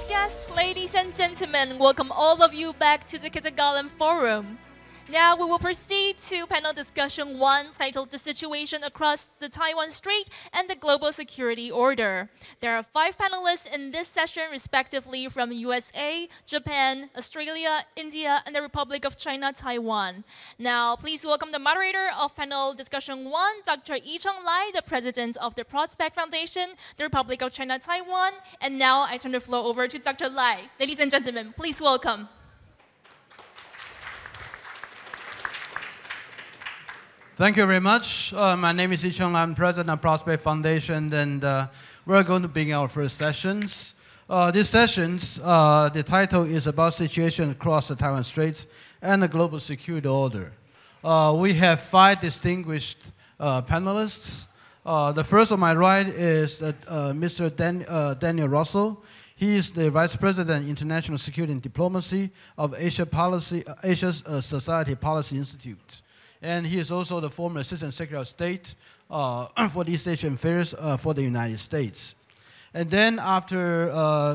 distinguished guests, ladies and gentlemen, welcome all of you back to the Kitagalan Forum. Now we will proceed to panel discussion 1 titled The Situation Across the Taiwan Strait and the Global Security Order. There are 5 panelists in this session respectively from USA, Japan, Australia, India, and the Republic of China, Taiwan. Now please welcome the moderator of panel discussion 1, Dr. Yicheng Lai, the president of the Prospect Foundation, the Republic of China, Taiwan. And now I turn the floor over to Dr. Lai. Ladies and gentlemen, please welcome. Thank you very much. My name is Yicheng. I'm president of Prospect Foundation, and we're going to begin our first sessions. These sessions, the title is about situation across the Taiwan Straits and the global security order. We have 5 distinguished panelists. The first on my right is Mr. Daniel Russell. He is the Vice President, International Security and Diplomacy of Asia's Society Policy Institute. And he is also the former Assistant Secretary of State for the East Asian Affairs for the United States. And then after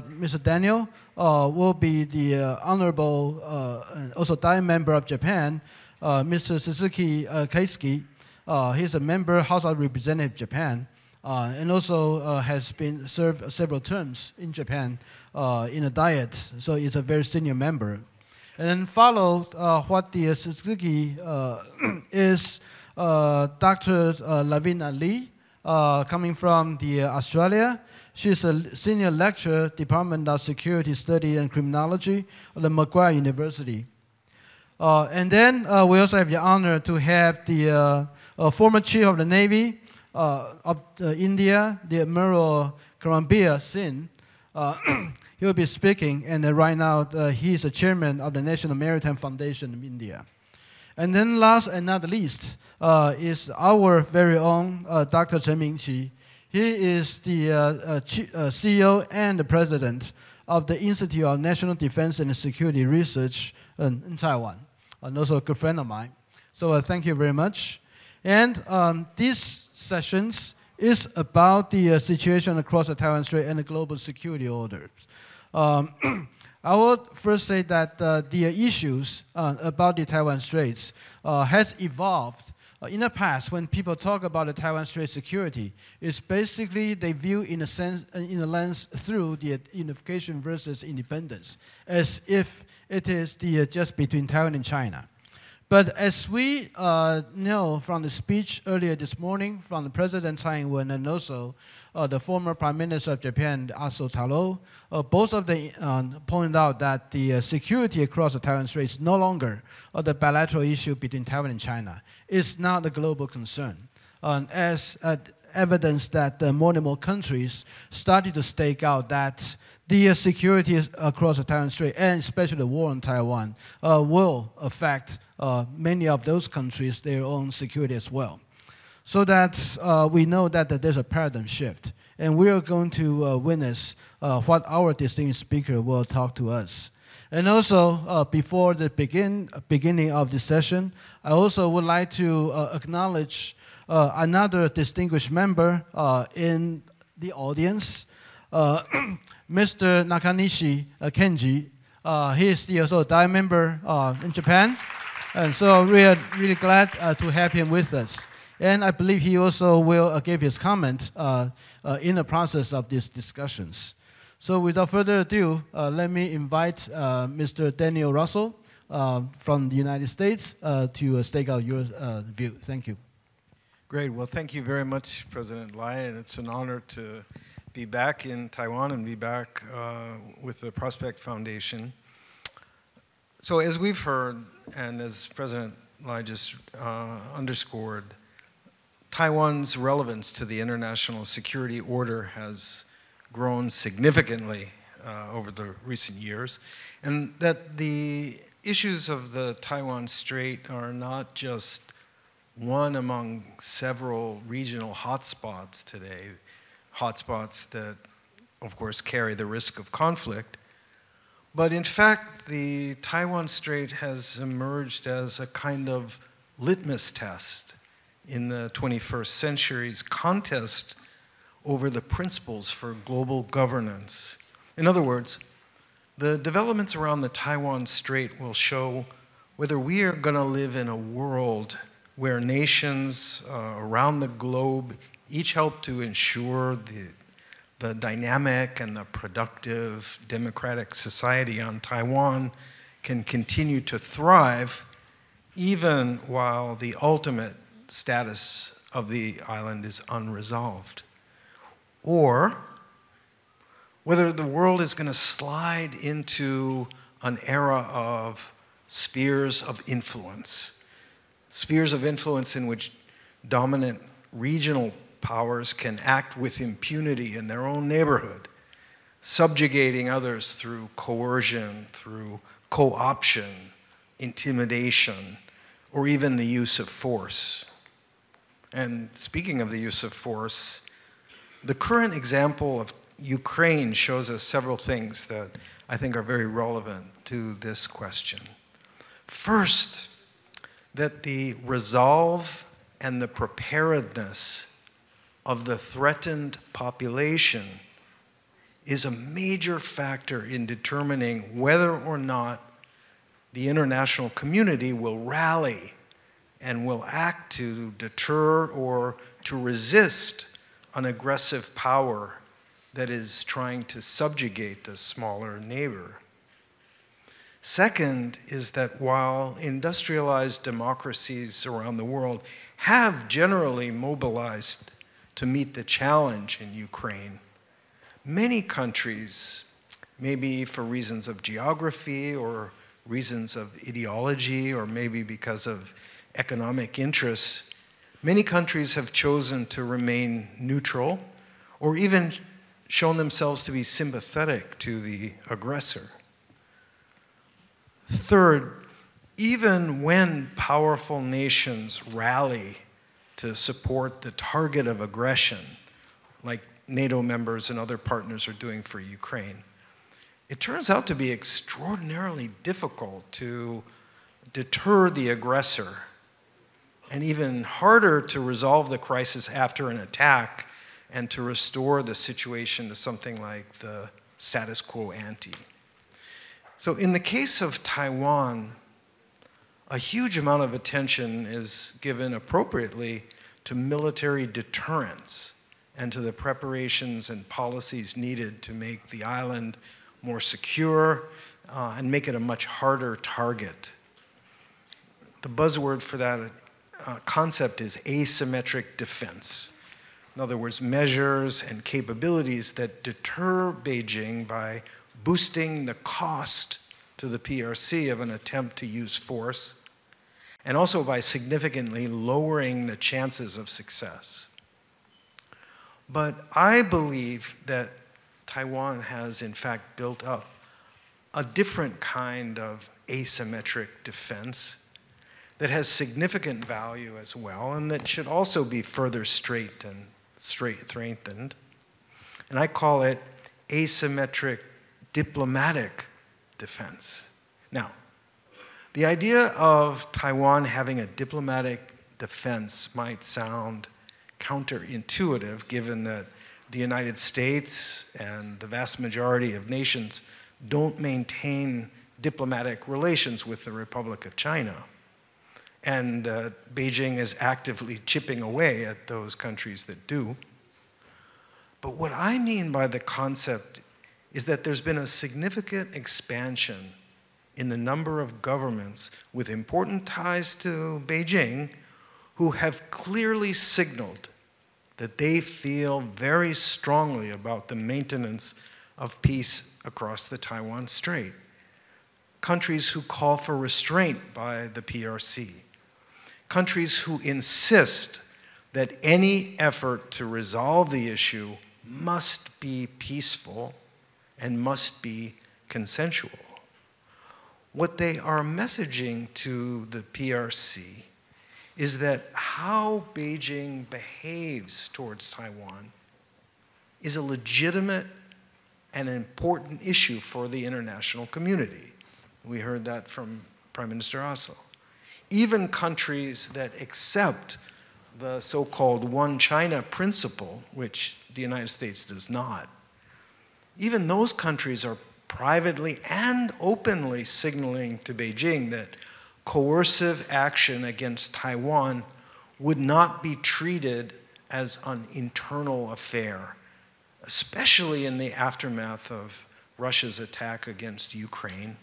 Mr. Daniel will be the Honorable, and also Diet Member of Japan, Mr. Suzuki Keisuke. He's a member, House of Representatives of Japan, and also has been served several terms in Japan in a Diet, so he's a very senior member. And then followed what the Suzuki is Dr. Lavina Lee, coming from Australia. She's a senior lecturer, Department of Security Study and Criminology of the Macquarie University. And then we also have the honor to have the former Chief of the Navy of India, the Admiral Karambir Singh. He will be speaking, and right now he is the chairman of the National Maritime Foundation of India. And then last and not least is our very own Dr. Chen Mingqi. He is the CEO and the president of the Institute of National Defense and Security Research in Taiwan, and also a good friend of mine. So thank you very much. And these sessions is about the situation across the Taiwan Strait and the global security order. I would first say that the issues about the Taiwan Straits has evolved in the past. When people talk about the Taiwan Strait security, it's basically they view in a lens through the unification versus independence, as if it is just between Taiwan and China. But as we know from the speech earlier this morning from the President Tsai Ing-wen and also the former Prime Minister of Japan, Aso Taro, both of them pointed out that the security across the Taiwan Strait is no longer the bilateral issue between Taiwan and China. It's now the global concern. As evidence that more and more countries started to stake out that the security across the Taiwan Strait, and especially the war on Taiwan, will affect many of those countries, their own security as well. So that we know that there's a paradigm shift. And we are going to witness what our distinguished speaker will talk to us. And also, before the beginning of this session, I also would like to acknowledge another distinguished member in the audience, Mr. Nakanishi Kenji. He is also a Diet member in Japan. And so we are really glad to have him with us. And I believe he also will give his comment in the process of these discussions. So without further ado, let me invite Mr. Daniel Russell from the United States to stake out your view. Thank you. Great. Well, thank you very much, President Lai. And it's an honor to be back in Taiwan and be back with the Prospect Foundation. So as we've heard, and as President Lai just underscored, Taiwan's relevance to the international security order has grown significantly over the recent years, and that the issues of the Taiwan Strait are not just one among several regional hotspots today, hotspots that, of course, carry the risk of conflict. But in fact, the Taiwan Strait has emerged as a kind of litmus test in the 21st century's contest over the principles for global governance. In other words, The developments around the Taiwan Strait will show whether we are going to live in a world where nations around the globe each help to ensure the dynamic and the productive democratic society on Taiwan can continue to thrive even while the ultimate status of the island is unresolved. Or whether the world is going to slide into an era of spheres of influence in which dominant regional powers can act with impunity in their own neighborhood, subjugating others through coercion, through co-option, intimidation, or even the use of force. And speaking of the use of force, the current example of Ukraine shows us several things that I think are very relevant to this question. First, that the resolve and the preparedness of the threatened population is a major factor in determining whether or not the international community will rally and will act to deter or to resist an aggressive power that is trying to subjugate the smaller neighbor. Second is that while industrialized democracies around the world have generally mobilized to meet the challenge in Ukraine, many countries, maybe for reasons of geography or reasons of ideology or maybe because of economic interests, many countries have chosen to remain neutral or even shown themselves to be sympathetic to the aggressor. Third, even when powerful nations rally to support the target of aggression, like NATO members and other partners are doing for Ukraine, it turns out to be extraordinarily difficult to deter the aggressor, and even harder to resolve the crisis after an attack and to restore the situation to something like the status quo ante. So in the case of Taiwan, a huge amount of attention is given appropriately to military deterrence and to the preparations and policies needed to make the island more secure and make it a much harder target. The buzzword for that concept is asymmetric defense. In other words, measures and capabilities that deter Beijing by boosting the cost to the PRC of an attempt to use force, and also by significantly lowering the chances of success. But I believe that Taiwan has in fact built up a different kind of asymmetric defense that has significant value as well, and that should also be further strengthened. And I call it asymmetric diplomatic defense. Now, the idea of Taiwan having a diplomatic defense might sound counterintuitive, given that the United States and the vast majority of nations don't maintain diplomatic relations with the Republic of China. And Beijing is actively chipping away at those countries that do. But what I mean by the concept is that there's been a significant expansion in the number of governments with important ties to Beijing who have clearly signaled that they feel very strongly about the maintenance of peace across the Taiwan Strait. Countries who call for restraint by the PRC. Countries who insist that any effort to resolve the issue must be peaceful and must be consensual. What they are messaging to the PRC is that how Beijing behaves towards Taiwan is a legitimate and important issue for the international community. We heard that from Prime Minister Aso. Even countries that accept the so-called one China principle, which the United States does not, even those countries are privately and openly signaling to Beijing that coercive action against Taiwan would not be treated as an internal affair, especially in the aftermath of Russia's attack against Ukraine.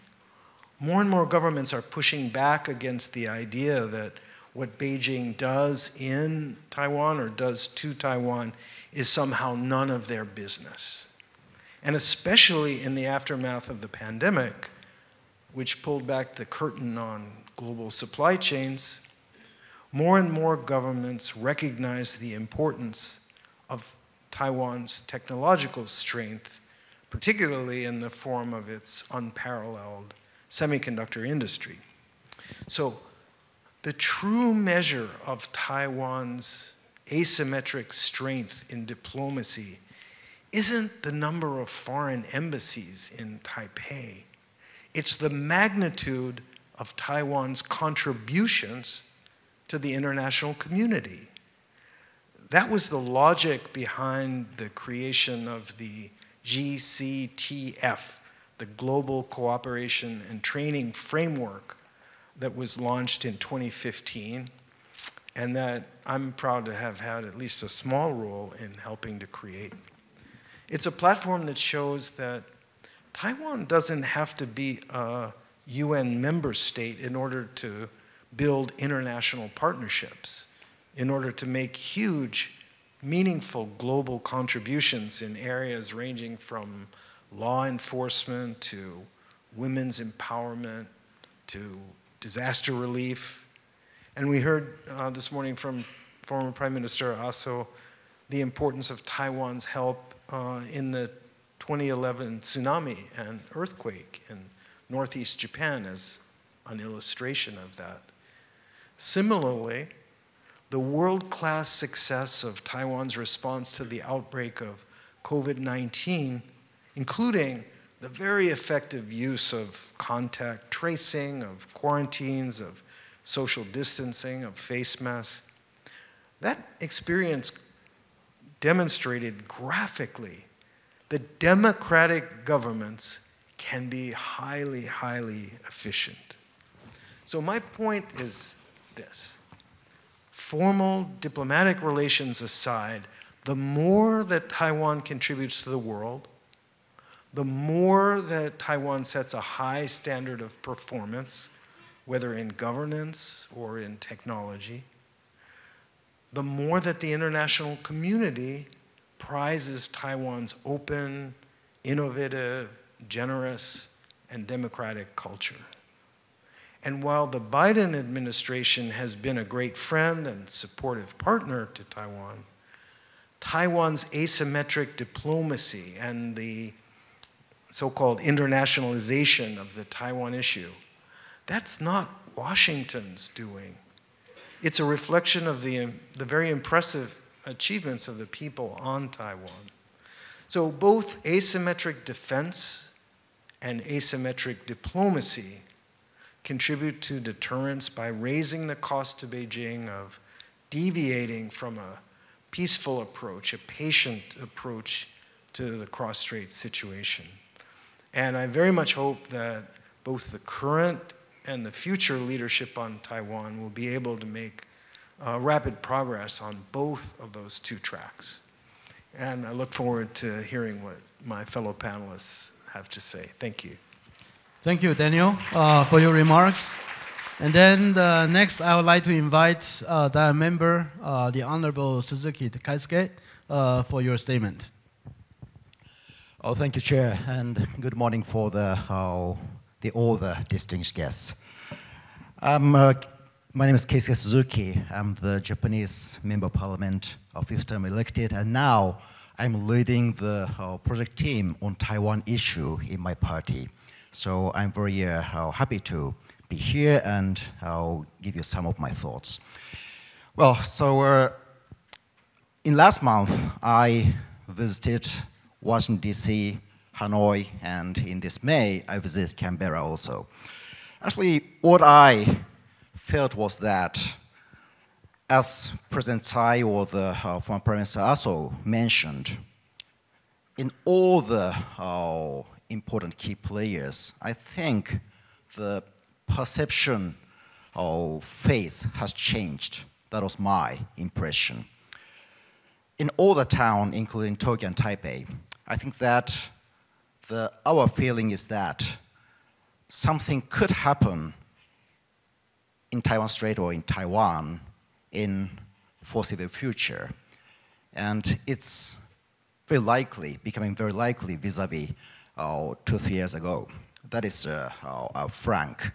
More and more governments are pushing back against the idea that what Beijing does in Taiwan or does to Taiwan is somehow none of their business. And especially in the aftermath of the pandemic, which pulled back the curtain on global supply chains, more and more governments recognize the importance of Taiwan's technological strength, particularly in the form of its unparalleled semiconductor industry. So the true measure of Taiwan's asymmetric strength in diplomacy isn't the number of foreign embassies in Taipei. It's the magnitude of Taiwan's contributions to the international community. That was the logic behind the creation of the GCTF, the Global Cooperation and Training Framework that was launched in 2015, and that I'm proud to have had at least a small role in helping to create. It's a platform that shows that Taiwan doesn't have to be a UN member state in order to build international partnerships, in order to make huge, meaningful global contributions in areas ranging from law enforcement to women's empowerment to disaster relief. And we heard this morning from former Prime Minister Aso the importance of Taiwan's help in the 2011 tsunami and earthquake in northeast Japan as an illustration of that. Similarly, the world-class success of Taiwan's response to the outbreak of COVID-19, including the very effective use of contact tracing, of quarantines, of social distancing, of face masks, that experience demonstrated graphically that democratic governments can be highly, highly efficient. So my point is this. Formal diplomatic relations aside, the more that Taiwan contributes to the world, the more that Taiwan sets a high standard of performance, whether in governance or in technology, the more that the international community prizes Taiwan's open, innovative, generous, and democratic culture. And while the Biden administration has been a great friend and supportive partner to Taiwan, Taiwan's asymmetric diplomacy and the so-called internationalization of the Taiwan issue, that's not Washington's doing. It's a reflection of the very impressive achievements of the people on Taiwan. So both asymmetric defense and asymmetric diplomacy contribute to deterrence by raising the cost to Beijing of deviating from a peaceful approach, a patient approach to the cross-strait situation. And I very much hope that both the current and the future leadership on Taiwan will be able to make rapid progress on both of those two tracks. And I look forward to hearing what my fellow panelists have to say. Thank you. Thank you, Daniel, for your remarks. And then next, I would like to invite the member, the Honorable Suzuki Keisuke, for your statement. Oh, thank you, Chair, and good morning for all the distinguished guests. My name is Keisuke Suzuki. I'm the Japanese Member of Parliament of fifth term elected, and now I'm leading the project team on Taiwan issue in my party. So I'm very happy to be here, and I'll give you some of my thoughts. Well, so in last month, I visited Washington, D.C., Hanoi, and in this May, I visited Canberra also. Actually, what I felt was that, as President Tsai or the former Prime Minister Aso mentioned, in all the important key players, I think the perception of phase has changed. That was my impression. In all the town, including Tokyo and Taipei, I think that our feeling is that something could happen in Taiwan Strait or in Taiwan in foreseeable future. And it's very likely, becoming very likely vis-a-vis 2-3 years ago. That is our frank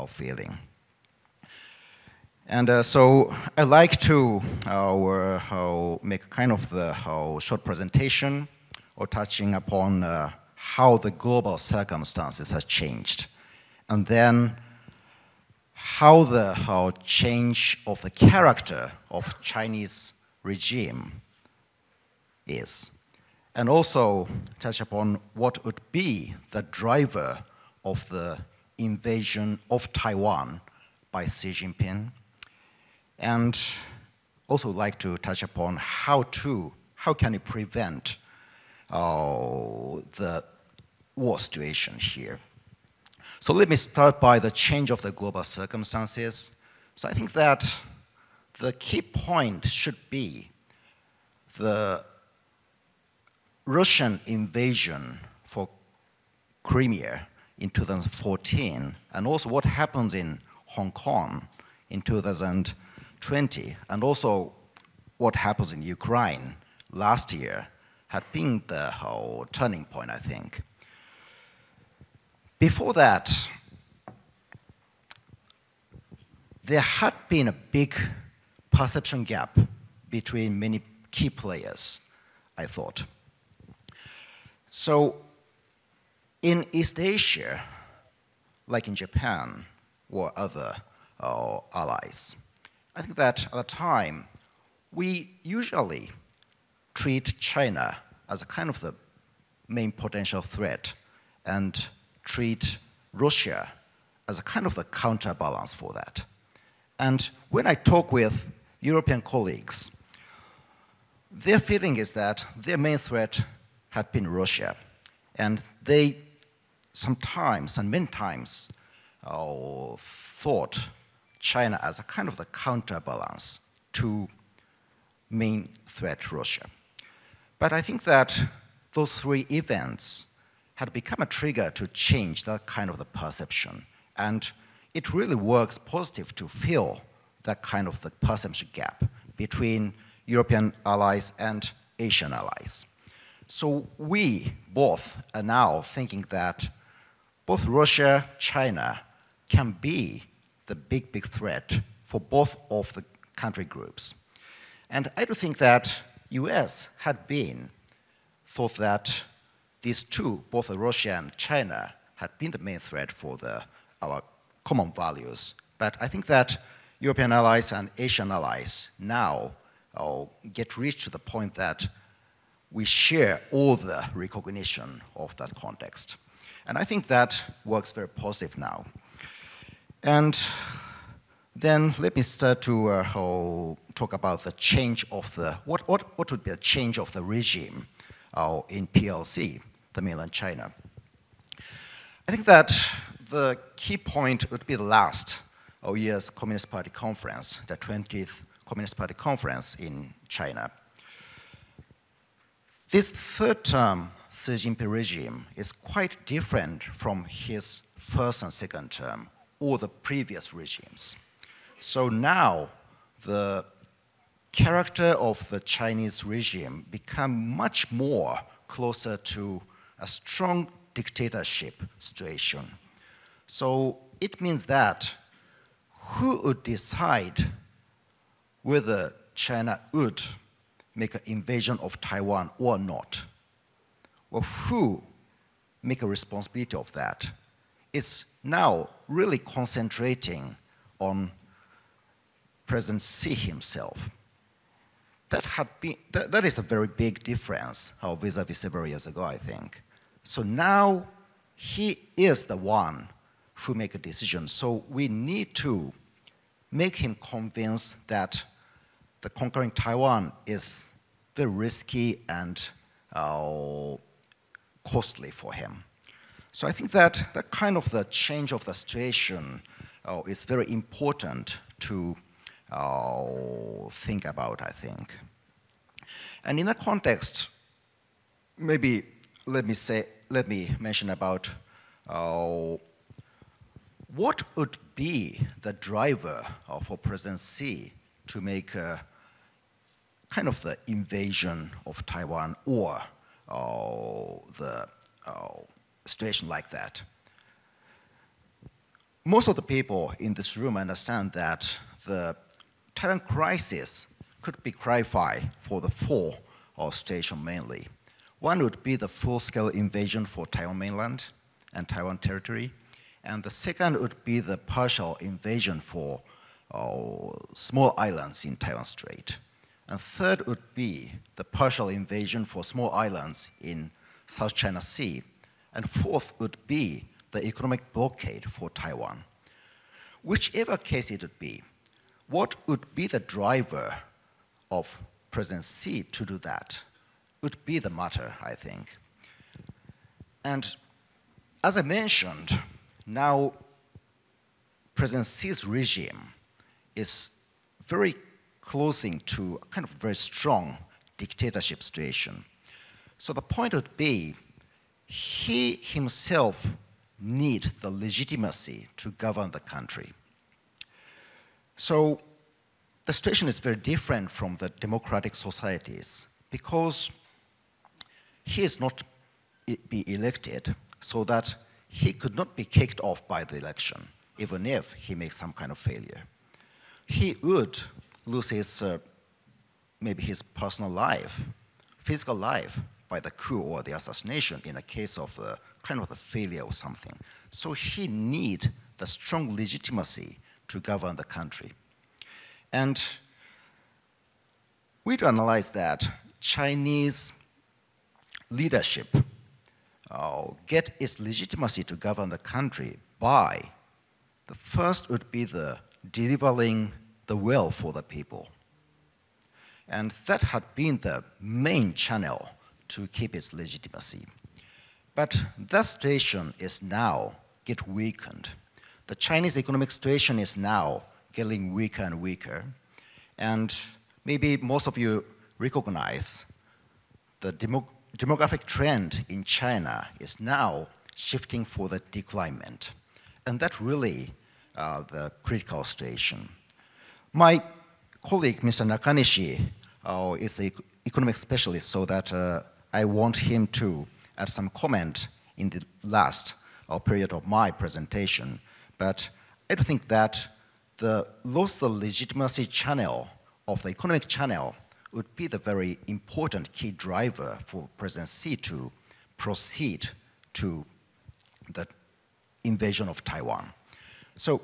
feeling. And so I'd like to make kind of the short presentation or touching upon how the global circumstances has changed. And then how the change of the character of Chinese regime is. And also touch upon what would be the driver of the invasion of Taiwan by Xi Jinping. And also like to touch upon how can you prevent the war situation here. So let me start by the change of the global circumstances. So I think that the key point should be the Russian invasion for Crimea in 2014, and also what happens in Hong Kong in 2020, and also what happens in Ukraine last year had been the whole turning point, I think. Before that, there had been a big perception gap between many key players, I thought. So in East Asia, like in Japan or other allies, I think that at the time, we usually treat China as a kind of the main potential threat and treat Russia as a kind of the counterbalance for that. And when I talk with European colleagues, their feeling is that their main threat had been Russia. And they sometimes, and many times, thought China as a kind of the counterbalance to main threat Russia. But I think that those three events had become a trigger to change that kind of the perception. And it really works positive to fill that kind of the perception gap between European allies and Asian allies. So we both are now thinking that both Russia, China can be the big threat for both of the country groups. And I do think that US had thought that these two, both Russia and China, had been the main threat for our common values. But I think that European allies and Asian allies now get reached to the point that we share all the recognition of that context. And I think that works very positive now. And then let me start to talk about the change of what would be a change of the regime in PLC, the mainland China. I think that the key point would be the last year's Communist Party conference, the 20th Communist Party conference in China. This third term Xi Jinping regime is quite different from his first and second term or the previous regimes. So now the character of the Chinese regime become much more closer to a strong dictatorship situation. So it means that who would decide whether China would make an invasion of Taiwan or not? Well, who make a responsibility of that? It's now really concentrating on President Xi himself. That is a very big difference vis-a-vis several years ago, I think. So now he is the one who make a decision. So we need to make him convinced that the conquering Taiwan is very risky and costly for him. So I think that that kind of the change of the situation is very important to think about, I think. And in that context, maybe let me mention about what would be the driver for President Xi to make a kind of the invasion of Taiwan or the situation like that. Most of the people in this room understand that the Taiwan crisis could be clarified for the four situations mainly. One would be the full-scale invasion for Taiwan mainland and Taiwan territory, and the second would be the partial invasion for small islands in Taiwan Strait. And third would be the partial invasion for small islands in South China Sea. And fourth would be the economic blockade for Taiwan. Whichever case it would be, what would be the driver of President Xi to do that would be the matter, I think. And as I mentioned, now President Xi's regime is very closing to a kind of very strong dictatorship situation. So the point would be, he himself needs the legitimacy to govern the country. So the situation is very different from the democratic societies because he is not be elected so that he could not be kicked off by the election, even if he makes some kind of failure. He would lose his, maybe his personal life, physical life, by the coup or the assassination in a case of kind of a failure or something. So he needs the strong legitimacy to govern the country. And we do analyze that Chinese leadership get its legitimacy to govern the country by, the first would be the delivering the will for the people. And that had been the main channel to keep its legitimacy. But that situation is now get weakened. The Chinese economic situation is now getting weaker and weaker. And maybe most of you recognize the demographic trend in China is now shifting for the declinement. And that's really the critical situation. My colleague, Mr. Nakanishi, is an economic specialist, so that I want him to add some comment in the last period of my presentation. But I do think that the loss of legitimacy channel of the economic channel would be the very important key driver for President Xi to proceed to the invasion of Taiwan. So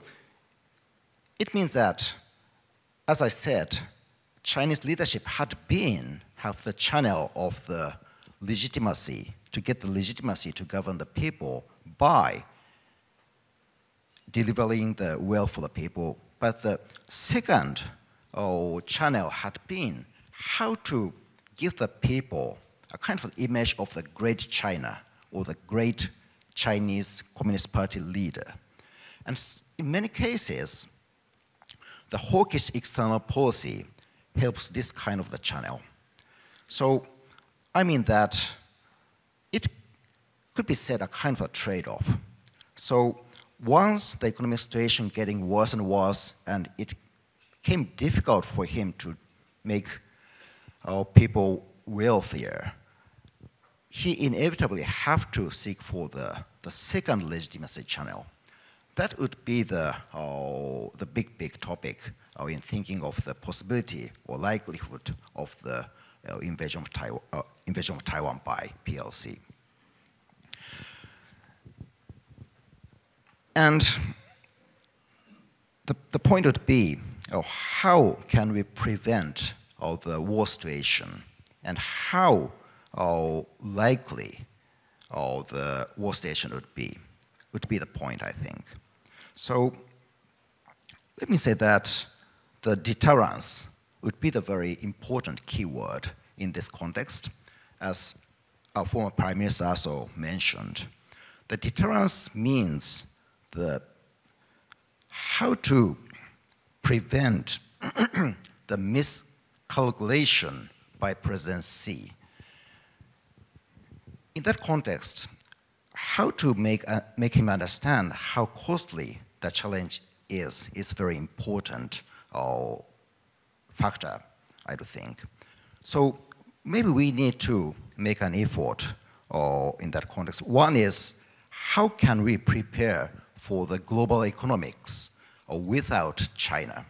it means that, as I said, Chinese leadership have the channel of the legitimacy, to get the legitimacy to govern the people by delivering the will for the people. But the second channel had been how to give the people a kind of image of the great China or the great Chinese Communist Party leader. And in many cases, the hawkish external policy helps this kind of the channel. So I mean that it could be said a kind of a trade-off. So once the economic situation getting worse and worse, and it became difficult for him to make people wealthier, he inevitably have to seek for the second legitimacy channel. That would be the big topic in thinking of the possibility or likelihood of the invasion of Taiwan by PLC. And the point would be, how can we prevent the war situation, and how likely the war situation would be the point, I think. So let me say that the deterrence would be the very important keyword in this context. As our former Prime Minister also mentioned, The deterrence means how to prevent the miscalculation by President Xi. In that context, how to make him understand how costly the challenge is very important factor, I do think. So maybe we need to make an effort in that context. One is, how can we prepare for the global economics without China?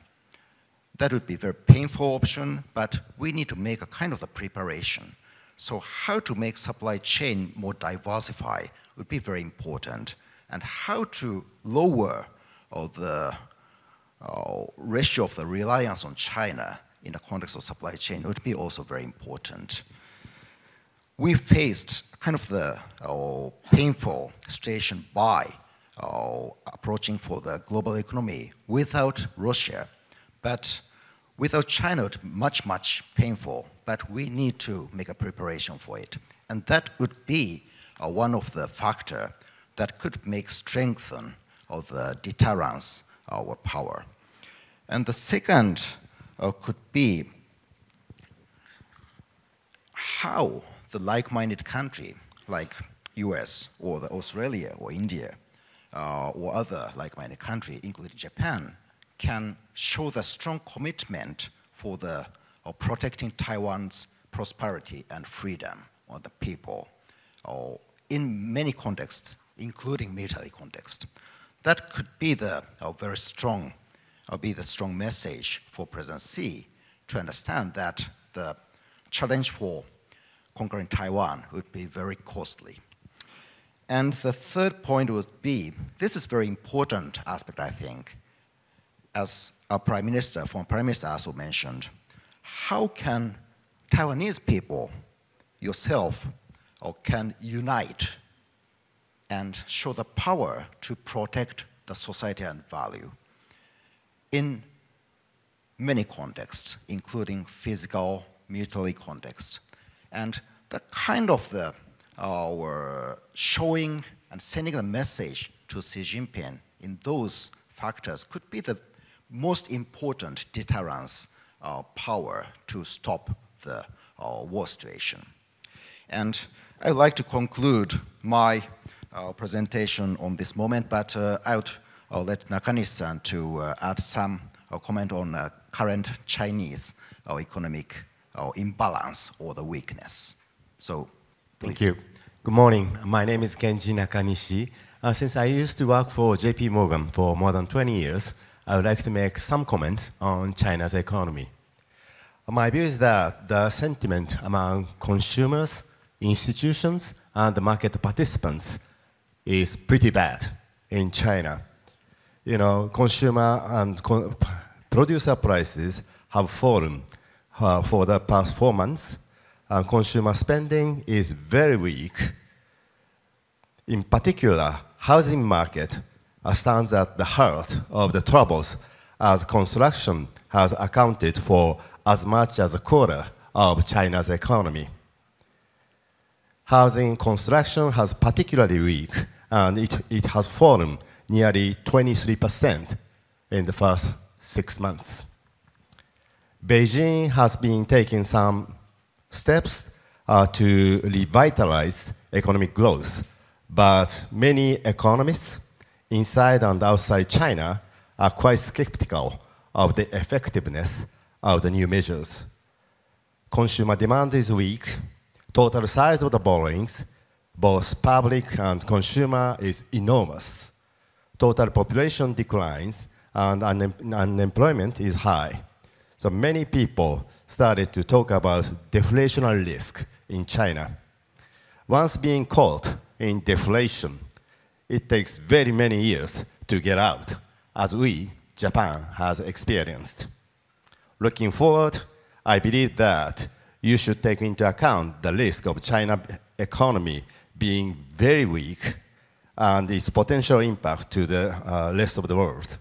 That would be a very painful option, but we need to make a kind of the preparation. So how to make supply chain more diversified would be very important, and how to lower the ratio of the reliance on China in the context of supply chain would be also very important. We faced kind of the painful situation by approaching for the global economy without Russia, but without China it's much painful, but we need to make a preparation for it. And that would be one of the factors that could make strengthen of the deterrence our power. And the second could be how the like-minded country like US or the Australia or India or other like-minded country, including Japan, can show the strong commitment for the protecting Taiwan's prosperity and freedom of the people in many contexts, including military context. That could be the very strong, the strong message for President Xi to understand that the challenge for conquering Taiwan would be very costly. And the third point would be, this is very important aspect, I think, as our former Prime Minister also mentioned, how can Taiwanese people, yourself, can unite and show the power to protect the society and value in many contexts, including physical, military context. And the kind of our showing and sending a message to Xi Jinping in those factors could be the most important deterrence power to stop the war situation. And I'd like to conclude my presentation on this moment, but I would let Nakanishi-san to add some comment on current Chinese economic imbalance or the weakness. So, please. Thank you. Good morning. My name is Kenji Nakanishi. Since I used to work for JP Morgan for more than 20 years, I would like to make some comments on China's economy. My view is that the sentiment among consumers, institutions, and the market participants is pretty bad in China. You know, consumer and producer prices have fallen for the past 4 months. Consumer spending is very weak. In particular, housing market stands at the heart of the troubles, as construction has accounted for as much as a quarter of China's economy. Housing construction has particularly weak, and it has fallen nearly 23% in the first 6 months. Beijing has been taking some steps to revitalize economic growth, but many economists inside and outside China are quite skeptical of the effectiveness of the new measures. Consumer demand is weak. Total size of the borrowings, both public and consumer, is enormous. Total population declines and unemployment is high. So many people started to talk about deflationary risk in China. Once being caught in deflation, it takes very many years to get out, as we, Japan, has experienced. Looking forward, I believe that you should take into account the risk of China's economy being very weak and its potential impact to the rest of the world,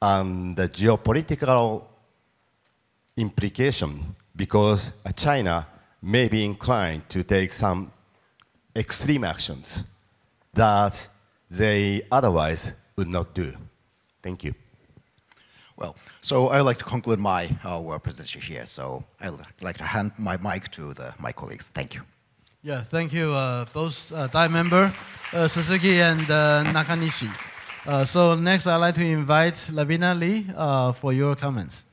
and the geopolitical implication, because China may be inclined to take some extreme actions. that they otherwise would not do? Thank you. Well, so I'd like to conclude my presentation here. So I'd like to hand my mic to my colleagues. Thank you. Yeah, thank you, both DAI member Suzuki and Nakanishi. So next, I'd like to invite Lavina Lee for your comments.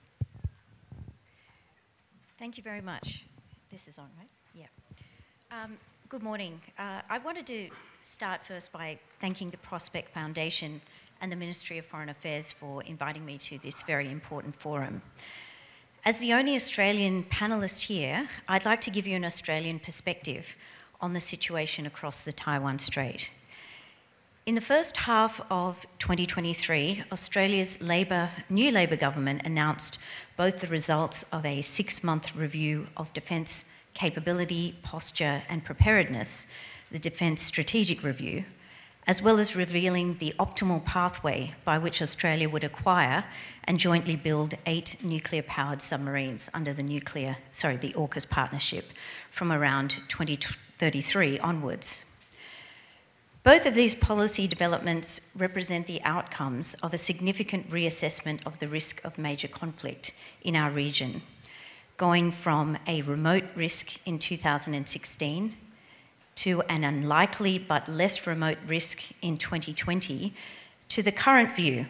Thank you very much. This is on, right? Yeah. Good morning. I wanted to start first by thanking the Prospect Foundation and the Ministry of Foreign Affairs for inviting me to this very important forum. As the only Australian panellist here, I'd like to give you an Australian perspective on the situation across the Taiwan Strait. In the first half of 2023, Australia's new Labor government announced both the results of a 6-month review of defence capability, posture and preparedness, the Defence Strategic Review, as well as revealing the optimal pathway by which Australia would acquire and jointly build 8 nuclear-powered submarines under the AUKUS partnership from around 2033 onwards. Both of these policy developments represent the outcomes of a significant reassessment of the risk of major conflict in our region, going from a remote risk in 2016 to an unlikely but less remote risk in 2020, to the current view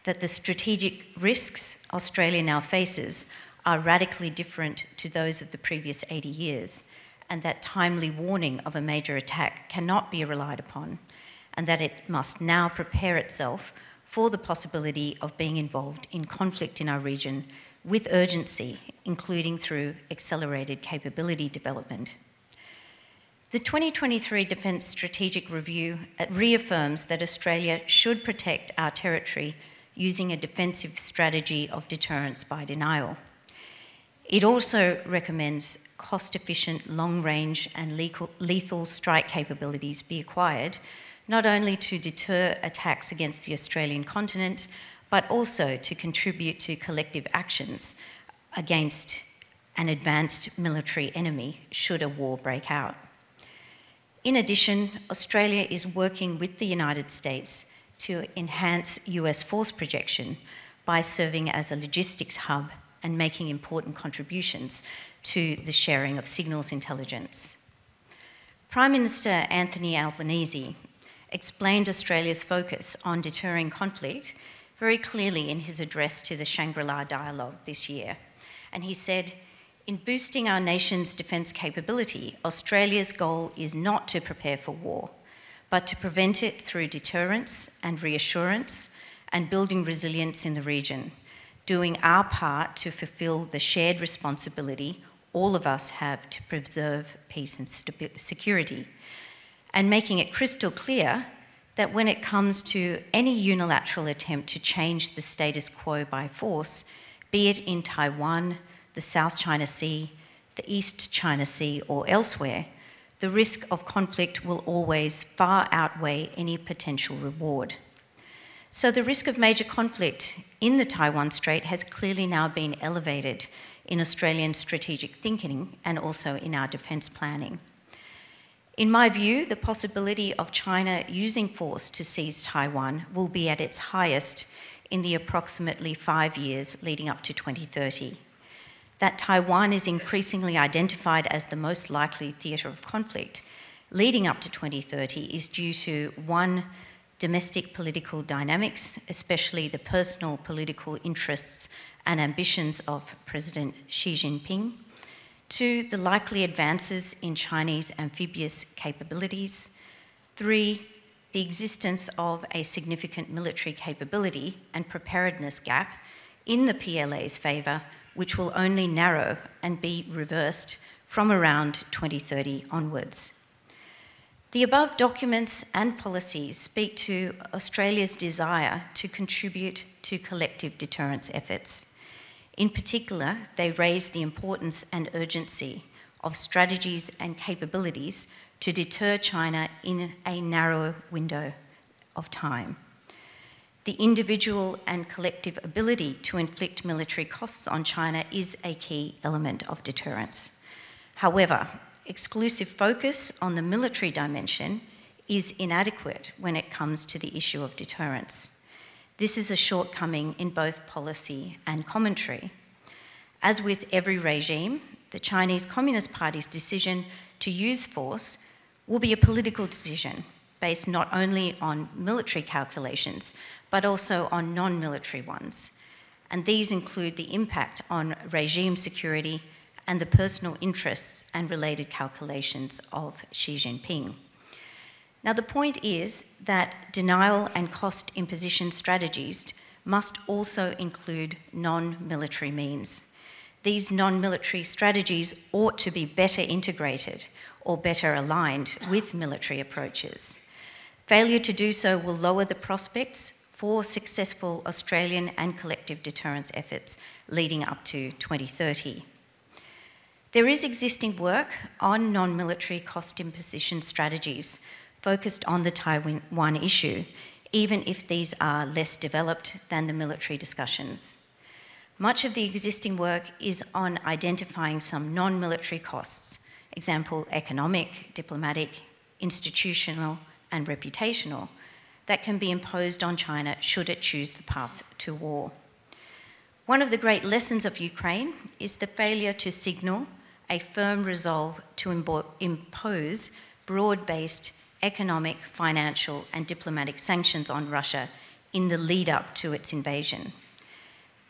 that the strategic risks Australia now faces are radically different to those of the previous 80 years, and that timely warning of a major attack cannot be relied upon, and that it must now prepare itself for the possibility of being involved in conflict in our region with urgency, including through accelerated capability development. The 2023 Defence Strategic Review reaffirms that Australia should protect our territory using a defensive strategy of deterrence by denial. It also recommends cost-efficient, long-range and lethal strike capabilities be acquired, not only to deter attacks against the Australian continent, but also to contribute to collective actions against an advanced military enemy should a war break out. In addition, Australia is working with the United States to enhance US force projection by serving as a logistics hub and making important contributions to the sharing of signals intelligence. Prime Minister Anthony Albanese explained Australia's focus on deterring conflict very clearly in his address to the Shangri-La Dialogue this year. And he said, "In boosting our nation's defence capability, Australia's goal is not to prepare for war, but to prevent it through deterrence and reassurance and building resilience in the region, doing our part to fulfil the shared responsibility all of us have to preserve peace and security, and making it crystal clear that when it comes to any unilateral attempt to change the status quo by force, be it in Taiwan, the South China Sea, the East China Sea or elsewhere, the risk of conflict will always far outweigh any potential reward." So the risk of major conflict in the Taiwan Strait has clearly now been elevated in Australian strategic thinking and also in our defence planning. In my view, the possibility of China using force to seize Taiwan will be at its highest in the approximately 5 years leading up to 2030. That Taiwan is increasingly identified as the most likely theatre of conflict leading up to 2030 is due to, one, domestic political dynamics, especially the personal political interests and ambitions of President Xi Jinping. 2, the likely advances in Chinese amphibious capabilities. 3, the existence of a significant military capability and preparedness gap in the PLA's favour, which will only narrow and be reversed from around 2030 onwards. The above documents and policies speak to Australia's desire to contribute to collective deterrence efforts. In particular, they raise the importance and urgency of strategies and capabilities to deter China in a narrow window of time. The individual and collective ability to inflict military costs on China is a key element of deterrence. However, exclusive focus on the military dimension is inadequate when it comes to the issue of deterrence. This is a shortcoming in both policy and commentary. As with every regime, the Chinese Communist Party's decision to use force will be a political decision based not only on military calculations, but also on non-military ones. And these include the impact on regime security and the personal interests and related calculations of Xi Jinping. Now, the point is that denial and cost imposition strategies must also include non-military means. These non-military strategies ought to be better integrated or better aligned with military approaches. Failure to do so will lower the prospects for successful Australian and collective deterrence efforts leading up to 2030. There is existing work on non-military cost imposition strategies focused on the Taiwan issue, even if these are less developed than the military discussions. Much of the existing work is on identifying some non-military costs, example, economic, diplomatic, institutional, and reputational, that can be imposed on China should it choose the path to war. One of the great lessons of Ukraine is the failure to signal a firm resolve to impose broad-based economic, financial, and diplomatic sanctions on Russia in the lead-up to its invasion.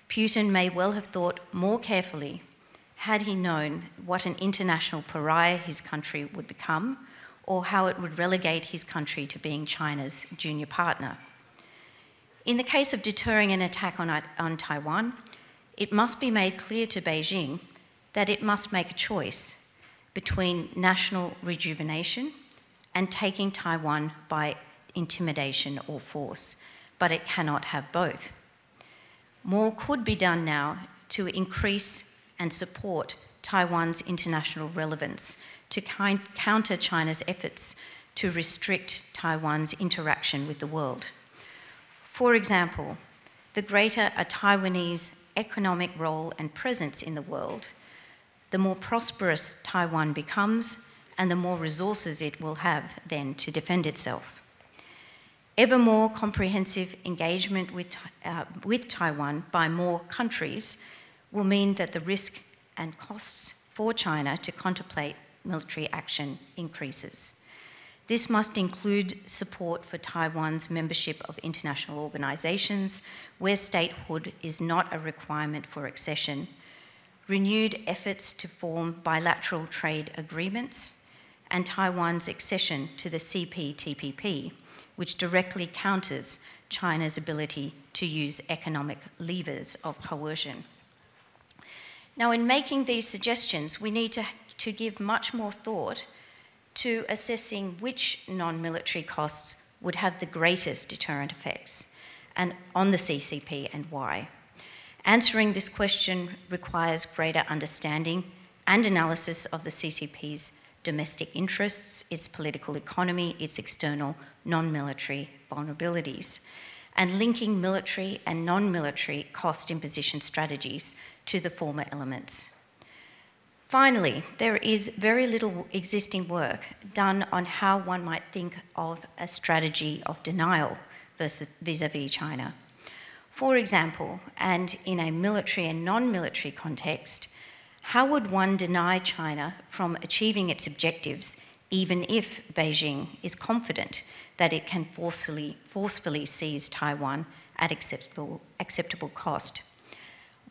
Putin may well have thought more carefully had he known what an international pariah his country would become, or how it would relegate his country to being China's junior partner. In the case of deterring an attack on Taiwan, it must be made clear to Beijing that it must make a choice between national rejuvenation and taking Taiwan by intimidation or force, but it cannot have both. More could be done now to increase and support Taiwan's international relevance to counter China's efforts to restrict Taiwan's interaction with the world. For example, the greater a Taiwanese economic role and presence in the world, the more prosperous Taiwan becomes and the more resources it will have then to defend itself. Ever more comprehensive engagement with Taiwan by more countries will mean that the risk and costs for China to contemplate military action increases. This must include support for Taiwan's membership of international organisations where statehood is not a requirement for accession, renewed efforts to form bilateral trade agreements, and Taiwan's accession to the CPTPP, which directly counters China's ability to use economic levers of coercion. Now, in making these suggestions, we need to give much more thought to assessing which non-military costs would have the greatest deterrent effects and on the CCP and why. Answering this question requires greater understanding and analysis of the CCP's domestic interests, its political economy, its external non-military vulnerabilities, and linking military and non-military cost imposition strategies to the former elements. Finally, there is very little existing work done on how one might think of a strategy of denial vis-à-vis China. For example, and in a military and non-military context, how would one deny China from achieving its objectives even if Beijing is confident that it can forcefully seize Taiwan at acceptable cost?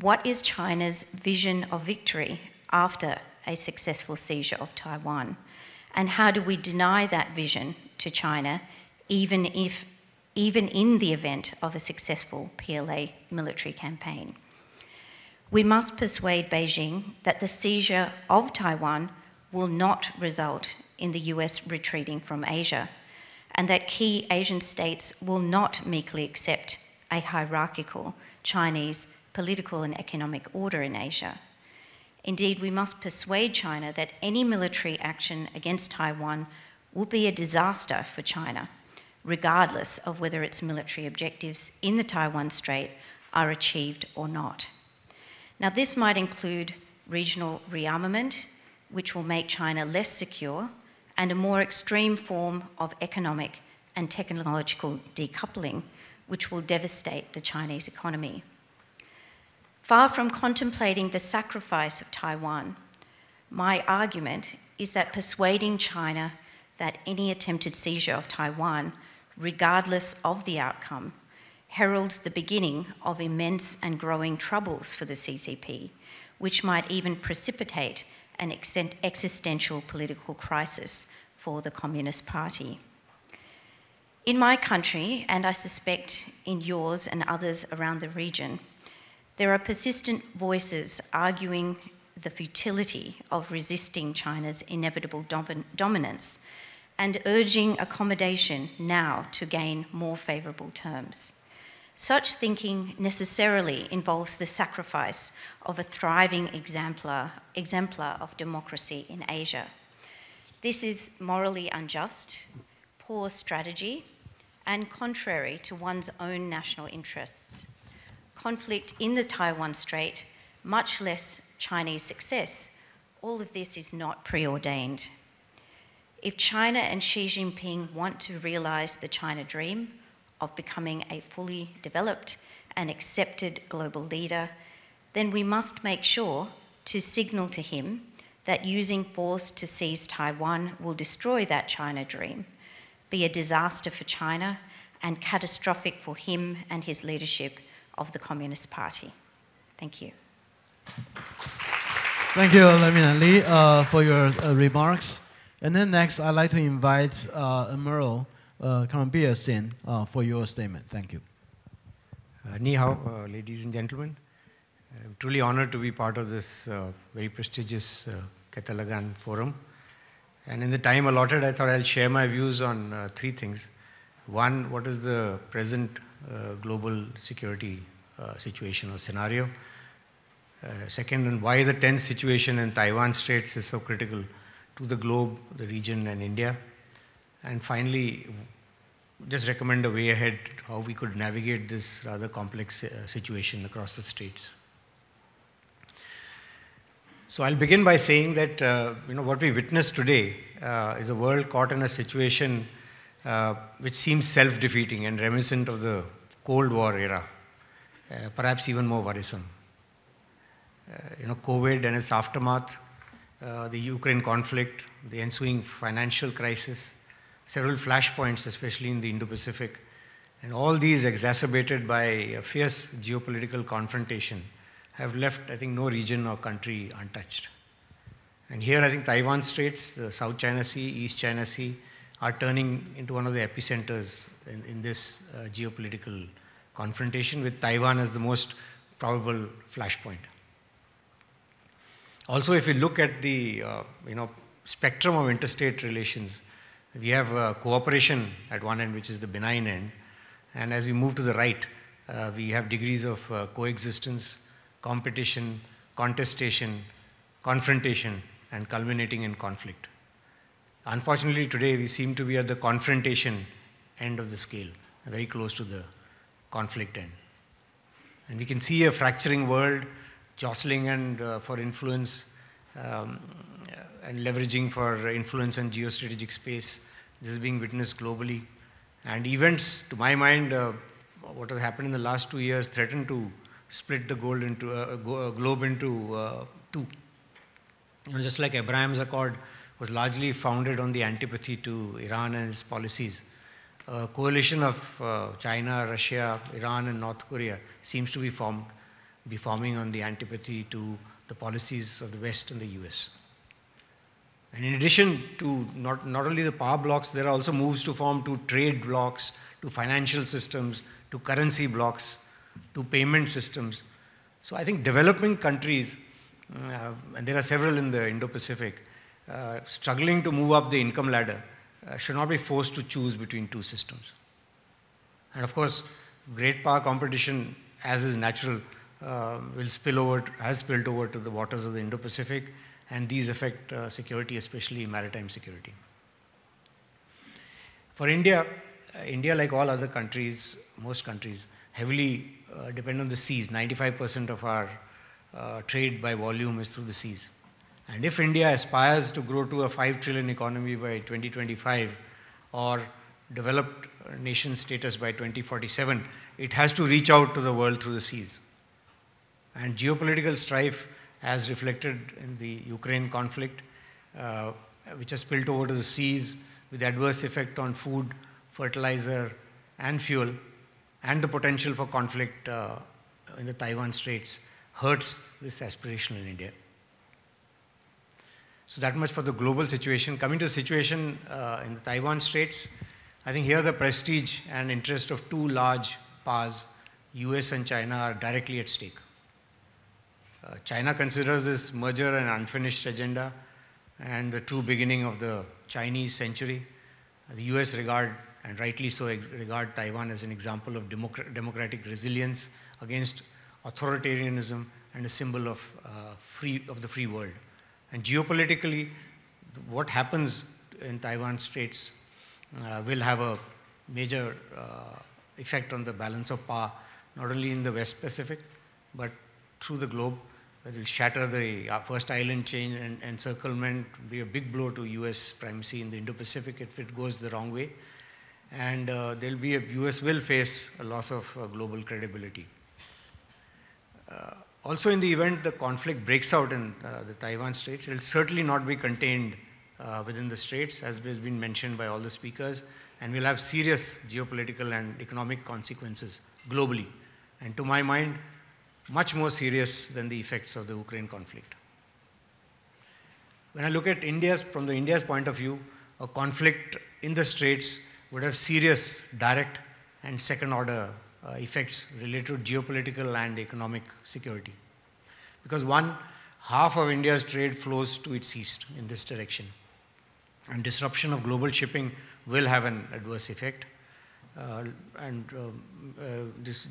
What is China's vision of victory after a successful seizure of Taiwan? And how do we deny that vision to China even in the event of a successful PLA military campaign? We must persuade Beijing that the seizure of Taiwan will not result in the US retreating from Asia, and that key Asian states will not meekly accept a hierarchical Chinese political and economic order in Asia. Indeed, we must persuade China that any military action against Taiwan will be a disaster for China, regardless of whether its military objectives in the Taiwan Strait are achieved or not. Now, this might include regional rearmament, which will make China less secure and a more extreme form of economic and technological decoupling, which will devastate the Chinese economy. Far from contemplating the sacrifice of Taiwan, my argument is that persuading China that any attempted seizure of Taiwan, regardless of the outcome, heralds the beginning of immense and growing troubles for the CCP, which might even precipitate an existential political crisis for the Communist Party. In my country, and I suspect in yours and others around the region, there are persistent voices arguing the futility of resisting China's inevitable dominance and urging accommodation now to gain more favourable terms. Such thinking necessarily involves the sacrifice of a thriving exemplar of democracy in Asia. This is morally unjust, poor strategy, and contrary to one's own national interests. Conflict in the Taiwan Strait, much less Chinese success, all of this is not preordained. If China and Xi Jinping want to realise the China dream of becoming a fully developed and accepted global leader, then we must make sure to signal to him that using force to seize Taiwan will destroy that China dream, be a disaster for China, and catastrophic for him and his leadership of the Communist Party. Thank you. Thank you, Lamina Lee, for your remarks. And then next, I'd like to invite Admiral Karambir Singh for your statement. Thank you. Ni hao, ladies and gentlemen. I'm truly honored to be part of this very prestigious Ketalagan forum. And in the time allotted, I thought I'll share my views on three things. One, what is the present global security situation or scenario? Second, and why the tense situation in Taiwan Straits is so critical to the globe, the region, and India. And finally, just recommend a way ahead how we could navigate this rather complex situation across the straits. So I'll begin by saying that what we witness today is a world caught in a situation which seems self-defeating and reminiscent of the Cold War era, perhaps even more worrisome. COVID and its aftermath, the Ukraine conflict, the ensuing financial crisis, several flashpoints, especially in the Indo-Pacific, and all these exacerbated by a fierce geopolitical confrontation have left, I think, no region or country untouched. And here, I think Taiwan Straits, the South China Sea, East China Sea, are turning into one of the epicenters in this geopolitical confrontation, with Taiwan as the most probable flashpoint. Also, if you look at the spectrum of interstate relations, we have cooperation at one end, which is the benign end, and as we move to the right, we have degrees of coexistence, competition, contestation, confrontation, and culminating in conflict. Unfortunately, today we seem to be at the confrontation end of the scale, very close to the conflict end. And we can see a fracturing world, jostling and for influence and leveraging for influence and geostrategic space. This is being witnessed globally. And events, to my mind, what has happened in the last 2 years threaten to split the globe into two. Just like Abraham's Accord was largely founded on the antipathy to Iran and its policies, a coalition of China, Russia, Iran, and North Korea seems to be forming on the antipathy to the policies of the West and the US. And in addition to not only the power blocks, there are also moves to form to trade blocks, to financial systems, to currency blocks, to payment systems. So I think developing countries, and there are several in the Indo-Pacific, struggling to move up the income ladder, should not be forced to choose between two systems. And of course, great power competition, as is natural, has spilled over to the waters of the Indo-Pacific, and these affect security, especially maritime security. For India, like all other countries, most countries, heavily depend on the seas. 95% of our trade by volume is through the seas. And if India aspires to grow to a 5 trillion economy by 2025 or developed nation status by 2047, it has to reach out to the world through the seas. And geopolitical strife, as reflected in the Ukraine conflict, which has spilled over to the seas with adverse effect on food, fertilizer, and fuel, and the potential for conflict in the Taiwan Straits, hurts this aspiration in India. So that much for the global situation. Coming to the situation in the Taiwan Straits, I think here the prestige and interest of two large powers, US and China, are directly at stake. China considers this merger an unfinished agenda and the true beginning of the Chinese century. The US regard, and rightly so, regard Taiwan as an example of democratic resilience against authoritarianism and a symbol of the free world. And geopolitically, what happens in Taiwan Straits will have a major effect on the balance of power, not only in the West Pacific, but through the globe. It will shatter the first island chain and encirclement, be a big blow to US primacy in the Indo-Pacific if it goes the wrong way. And US will face a loss of global credibility. Also, in the event the conflict breaks out in the Taiwan Straits, it will certainly not be contained within the Straits, as has been mentioned by all the speakers, and will have serious geopolitical and economic consequences globally. And to my mind, much more serious than the effects of the Ukraine conflict. When I look at from India's point of view, a conflict in the Straits would have serious direct and second-order effects related to geopolitical and economic security. Because half of India's trade flows to its east in this direction. And disruption of global shipping will have an adverse effect. This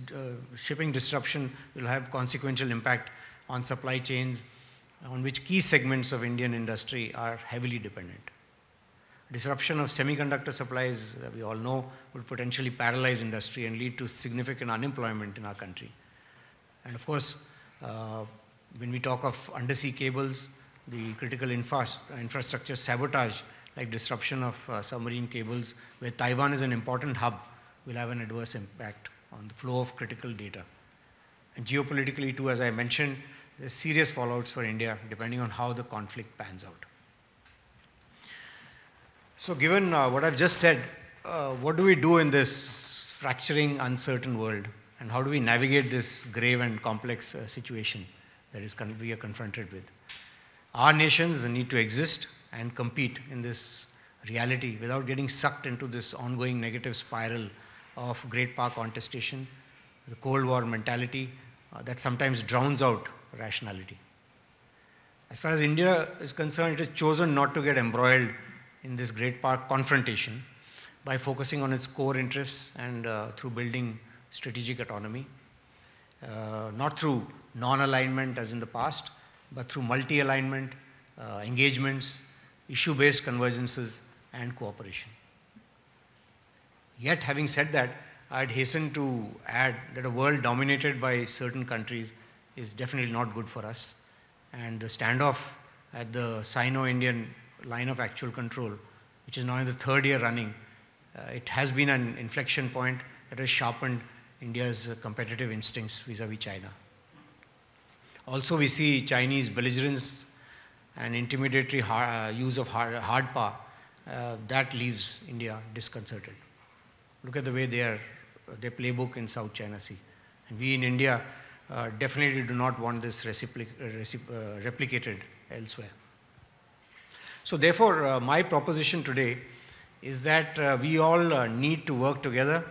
shipping disruption will have consequential impact on supply chains on which key segments of Indian industry are heavily dependent. Disruption of semiconductor supplies, we all know, would potentially paralyze industry and lead to significant unemployment in our country. And of course, when we talk of undersea cables, the critical infrastructure sabotage, like disruption of submarine cables, where Taiwan is an important hub, will have an adverse impact on the flow of critical data. And geopolitically too, as I mentioned, there's serious fallouts for India depending on how the conflict pans out. So given what I've just said, what do we do in this fracturing, uncertain world? And how do we navigate this grave and complex situation that we are confronted with? Our nations need to exist and compete in this reality without getting sucked into this ongoing negative spiral of great power contestation, the Cold War mentality that sometimes drowns out rationality. As far as India is concerned, it has chosen not to get embroiled in this great power confrontation by focusing on its core interests and through building strategic autonomy, not through non-alignment as in the past, but through multi-alignment, engagements, issue-based convergences, and cooperation. Yet, having said that, I'd hasten to add that a world dominated by certain countries is definitely not good for us. And the standoff at the Sino-Indian line of actual control, which is now in the third year running, it has been an inflection point that has sharpened India's competitive instincts vis-à-vis China. Also, we see Chinese belligerence and intimidatory use of hard power. That leaves India disconcerted. Look at the way their playbook in South China Sea. And we in India definitely do not want this replicated elsewhere. So therefore, my proposition today is that we all need to work together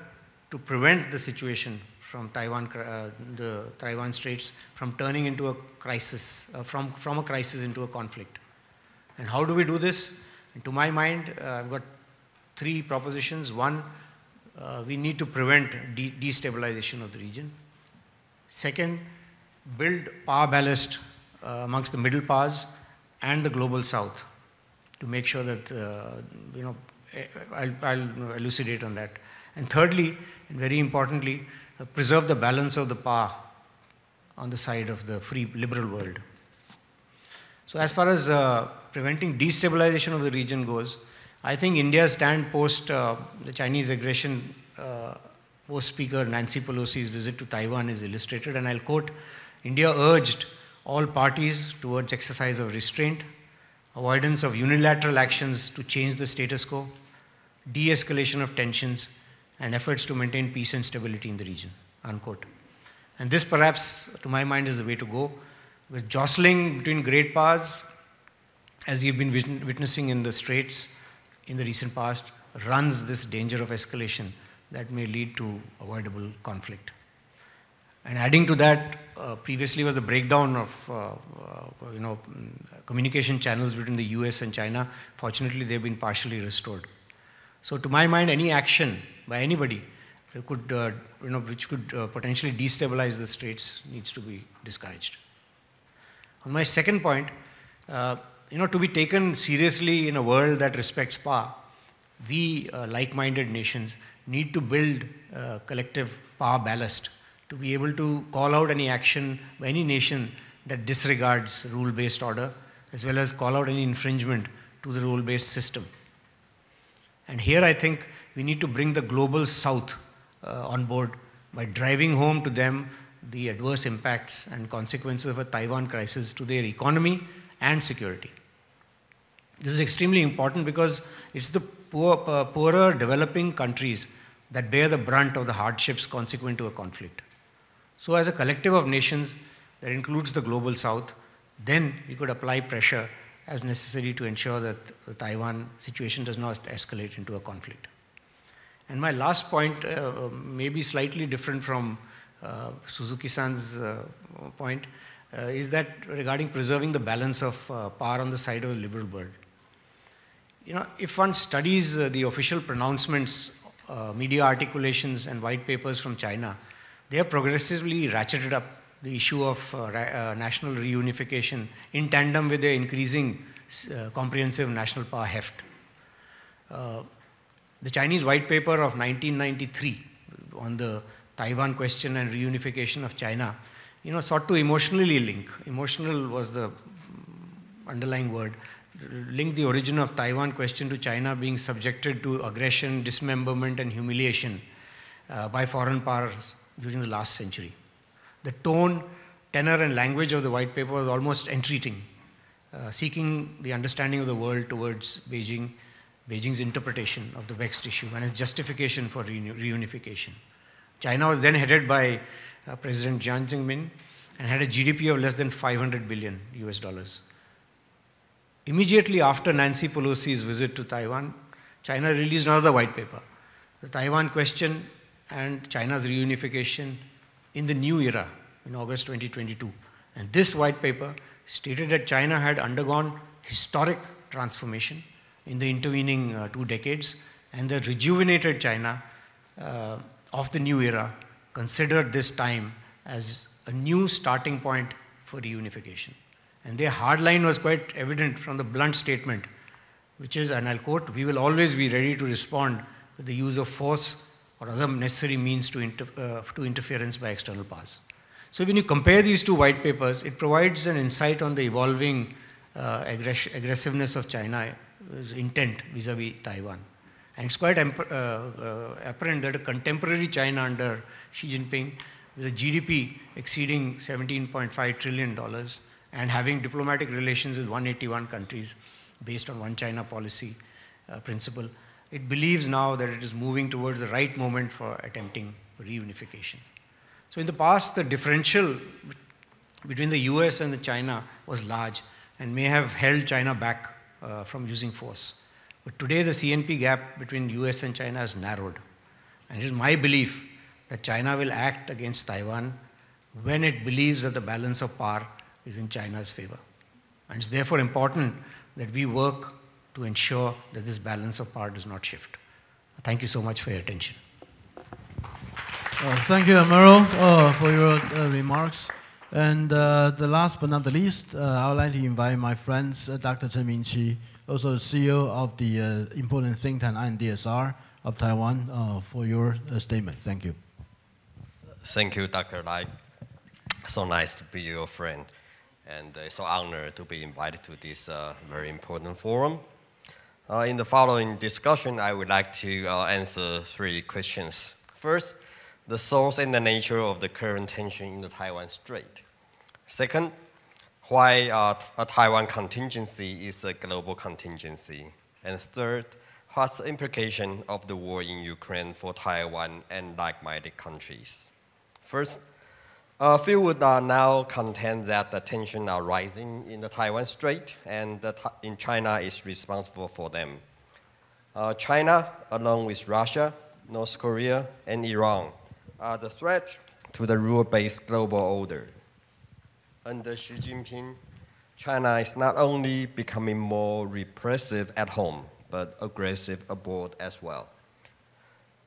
to prevent the situation from the Taiwan Straits from turning into a crisis, from a crisis into a conflict. And how do we do this? And to my mind, I've got three propositions. One, we need to prevent destabilization of the region. Second, build power ballast amongst the middle powers and the global south to make sure that, I'll elucidate on that. And thirdly, and very importantly, preserve the balance of the power on the side of the free liberal world. So as far as preventing destabilization of the region goes, I think India's stand post the Chinese aggression, post-speaker Nancy Pelosi's visit to Taiwan is illustrated, and I'll quote, India urged all parties towards exercise of restraint, avoidance of unilateral actions to change the status quo, de-escalation of tensions, and efforts to maintain peace and stability in the region, unquote. And this perhaps, to my mind, is the way to go. With jostling between great powers, as we've been witnessing in the Straits in the recent past, runs this danger of escalation that may lead to avoidable conflict. And adding to that, previously was the breakdown of communication channels between the US and China. Fortunately, they've been partially restored. So to my mind, any action by anybody could, which could potentially destabilize the Straits needs to be discouraged. On my second point, to be taken seriously in a world that respects power, we like-minded nations need to build collective power ballast to be able to call out any action by any nation that disregards rule-based order, as well as call out any infringement to the rule-based system. And here I think we need to bring the global south on board by driving home to them the adverse impacts and consequences of a Taiwan crisis to their economy and security. This is extremely important because it's the poorer developing countries that bear the brunt of the hardships consequent to a conflict. So as a collective of nations that includes the global south, then we could apply pressure as necessary to ensure that the Taiwan situation does not escalate into a conflict. And my last point may be slightly different from Suzuki-san's point, is that regarding preserving the balance of power on the side of the liberal world. If one studies the official pronouncements, media articulations and white papers from China, they have progressively ratcheted up the issue of national reunification in tandem with their increasing comprehensive national power heft. The Chinese white paper of 1993 on the Taiwan question and reunification of China, sought to emotionally link, emotional was the underlying word, link the origin of Taiwan question to China being subjected to aggression, dismemberment and humiliation by foreign powers during the last century. The tone, tenor and language of the white paper was almost entreating, seeking the understanding of the world towards Beijing's interpretation of the vexed issue and its justification for reunification. China was then headed by President Jiang Zemin and had a GDP of less than $500 billion US. Immediately after Nancy Pelosi's visit to Taiwan, China released another white paper, the Taiwan question and China's reunification in the new era in August 2022. And this white paper stated that China had undergone historic transformation in the intervening 2 decades, and the rejuvenated China of the new era considered this time as a new starting point for reunification. And their hard line was quite evident from the blunt statement, which is, and I'll quote, "We will always be ready to respond with the use of force or other necessary means to interference by external powers." So when you compare these two white papers, it provides an insight on the evolving aggressiveness of China's intent vis-a-vis Taiwan. And it's quite apparent that a contemporary China under Xi Jinping, with a GDP exceeding $17.5 trillion and having diplomatic relations with 181 countries based on one China policy principle, it believes now that it is moving towards the right moment for attempting reunification. So in the past, the differential between the US and the China was large and may have held China back from using force. But today the CNP gap between US and China has narrowed. And it is my belief that China will act against Taiwan when it believes that the balance of power is in China's favor. And it's therefore important that we work to ensure that this balance of power does not shift. Thank you so much for your attention. Thank you, Amaro, for your remarks. And the last but not the least, I would like to invite my friends, Dr. Chen Mingqi, also CEO of the important think tank INDSR of Taiwan, for your statement. Thank you. Thank you, Dr. Lai. So nice to be your friend. and it's so honored to be invited to this very important forum. In the following discussion, I would like to answer 3 questions. First, the source and the nature of the current tension in the Taiwan Strait. Second, why a Taiwan contingency is a global contingency. And third, what's the implication of the war in Ukraine for Taiwan and like-minded countries? First, a few would now contend that the tensions are rising in the Taiwan Strait and in China is responsible for them. China, along with Russia, North Korea, and Iran, are the threat to the rule-based global order. Under Xi Jinping, China is not only becoming more repressive at home, but aggressive abroad as well.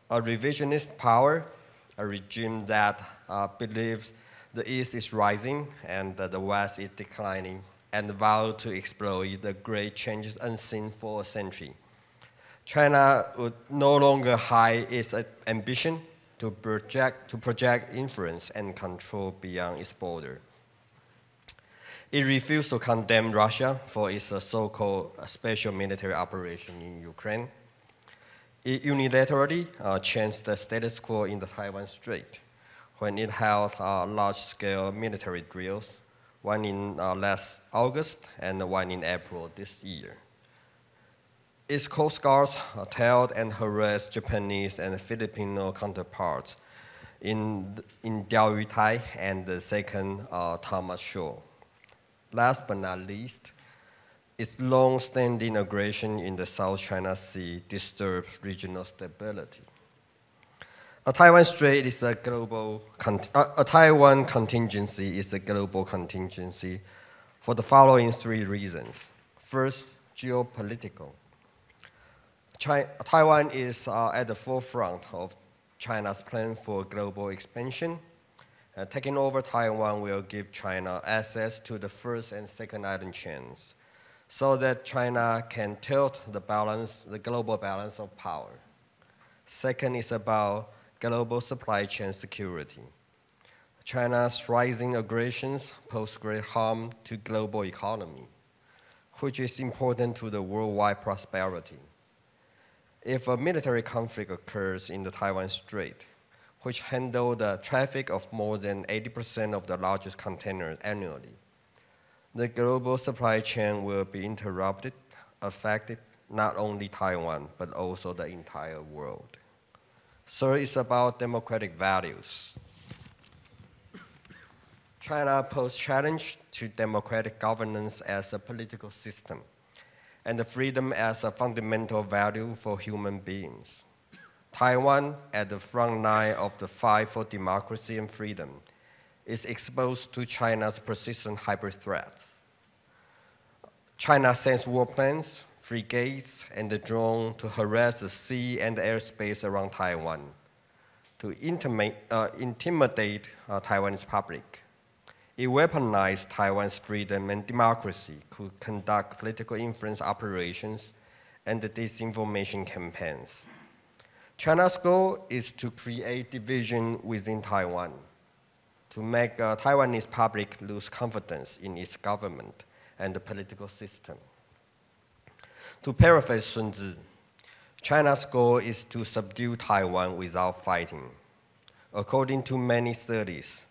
A revisionist power, a regime that believes the East is rising and the West is declining, and vows to exploit the great changes unseen for a century. China would no longer hide its ambition to project influence and control beyond its border. It refused to condemn Russia for its so-called special military operation in Ukraine. It unilaterally changed the status quo in the Taiwan Strait when it held large-scale military drills, one in last August and one in April this year. Its coast guards tailed and harassed Japanese and Filipino counterparts in Diaoyutai and the second Thomas Shoal. Last but not least, its long-standing aggression in the South China Sea disturbs regional stability. A Taiwan Strait is a Taiwan contingency is a global contingency for the following 3 reasons. First, geopolitical. Taiwan is at the forefront of China's plan for global expansion. Taking over Taiwan will give China access to the first and second island chains so that China can tilt the global balance of power. Second is about global supply chain security. China's rising aggressions pose great harm to global economy, which is important to the worldwide prosperity. If a military conflict occurs in the Taiwan Strait, which handle the traffic of more than 80% of the largest containers annually, the global supply chain will be interrupted, affecting not only Taiwan, but also the entire world. So it's about democratic values. China poses challenge to democratic governance as a political system, and the freedom as a fundamental value for human beings. Taiwan, at the front line of the fight for democracy and freedom, is exposed to China's persistent hybrid threats. China sends war planes, frigates, and the drone to harass the sea and the airspace around Taiwan, to intimidate Taiwanese public. It weaponized Taiwan's freedom and democracy to conduct political influence operations and the disinformation campaigns. China's goal is to create division within Taiwan, to make Taiwanese public lose confidence in its government and the political system. To paraphrase Sun Tzu, China's goal is to subdue Taiwan without fighting. According to many studies,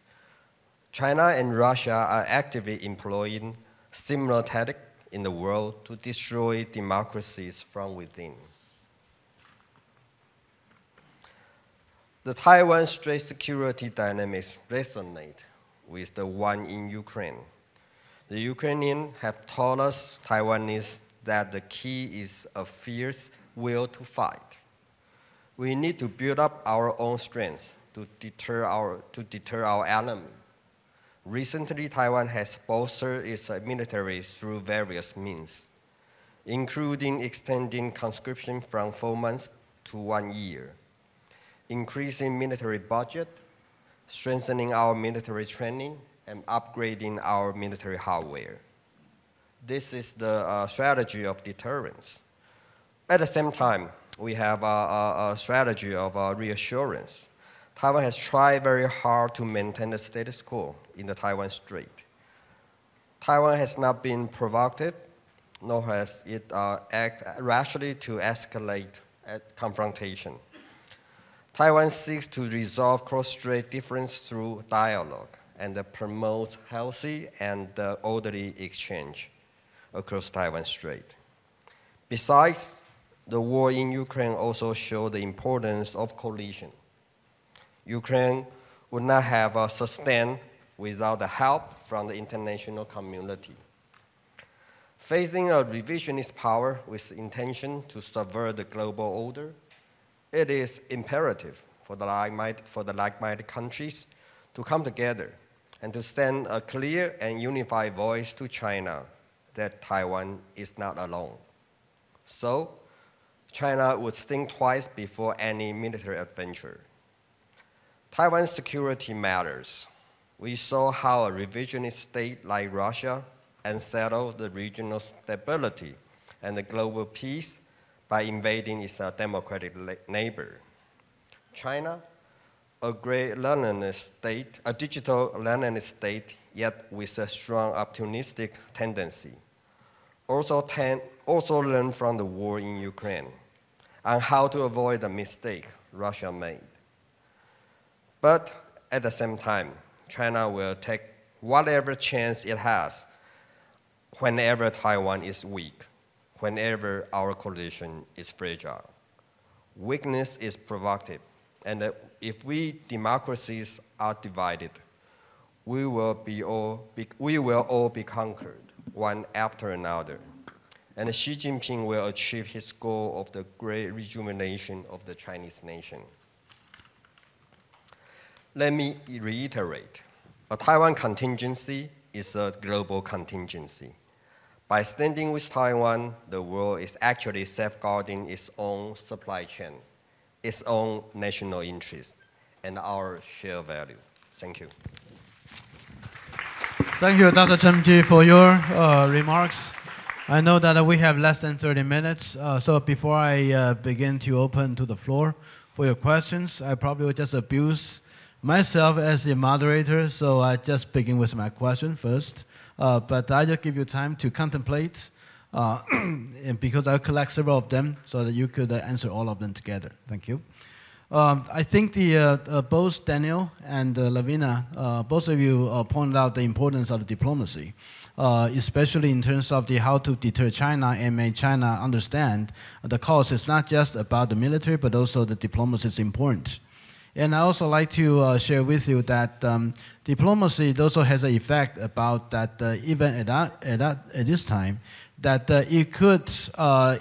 China and Russia are actively employing similar tactics in the world to destroy democracies from within. The Taiwan Strait security dynamics resonate with the one in Ukraine. The Ukrainians have told us Taiwanese that the key is a fierce will to fight. We need to build up our own strength to deter our enemy. Recently, Taiwan has bolstered its military through various means, including extending conscription from 4 months to 1 year, increasing military budget, strengthening our military training, and upgrading our military hardware. This is the strategy of deterrence. At the same time, we have a strategy of reassurance. Taiwan has tried very hard to maintain the status quo in the Taiwan Strait. Taiwan has not been provocative, nor has it acted rashly to escalate confrontation. Taiwan seeks to resolve cross-strait difference through dialogue and promotes healthy and orderly exchange across Taiwan Strait. Besides, the war in Ukraine also showed the importance of coalition. Ukraine would not have sustained without the help from the international community. Facing a revisionist power with intention to subvert the global order, it is imperative for the like-minded countries to come together and to send a clear and unified voice to China that Taiwan is not alone. So, China would think twice before any military adventure. Taiwan's security matters. We saw how a revisionist state like Russia unsettled the regional stability and the global peace by invading its democratic neighbor. China, a great learned state, a digital learned state, yet with a strong opportunistic tendency, also learned from the war in Ukraine and how to avoid the mistake Russia made. But at the same time, China will take whatever chance it has whenever Taiwan is weak, whenever our coalition is fragile. Weakness is provocative, and if we democracies are divided, we will all be conquered, one after another. And Xi Jinping will achieve his goal of the great rejuvenation of the Chinese nation. Let me reiterate, a Taiwan contingency is a global contingency. By standing with Taiwan, the world is actually safeguarding its own supply chain, its own national interest, and our shared value. Thank you. Thank you, Dr. Chen Ji, for your remarks. I know that we have less than 30 minutes, so before I begin to open to the floor for your questions, I probably will just abuse myself as the moderator, so I just begin with my question first. But I just give you time to contemplate, and because I'll collect several of them so that you could answer all of them together. Thank you. I think both Daniel and Lavina, both of you pointed out the importance of the diplomacy, especially in terms of how to deter China and make China understand the cause is not just about the military, but also the diplomacy is important. And I also like to share with you that diplomacy also has an effect about that even at this time, that it could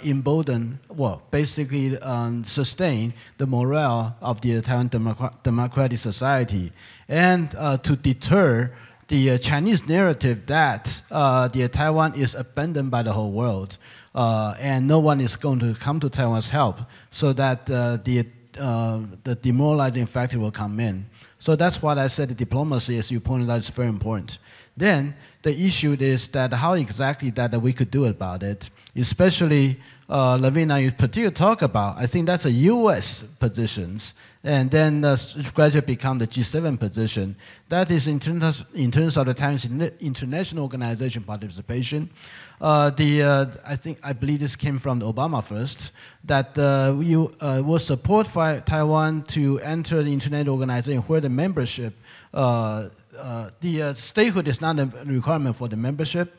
embolden, well, basically sustain the morale of the Taiwan Democratic Society and to deter the Chinese narrative that the Taiwan is abandoned by the whole world and no one is going to come to Taiwan's help, so that the demoralizing factor will come in. So that's why I said the diplomacy, as you pointed out, is very important. Then the issue is that how exactly that we could do about it, especially Lavina, you particularly talk about, I think that's a U.S. positions, and then gradually become the G7 position. That is in terms of the Taiwan's international organization participation. I believe this came from Obama first, that you will support Taiwan to enter the international organization where the membership, the statehood is not a requirement for the membership,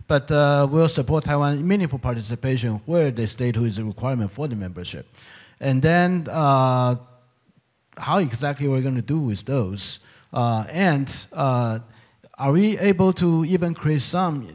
but will support Taiwan meaningful participation where the statehood is a requirement for the membership. And then how exactly we're going to do with those, are we able to even create some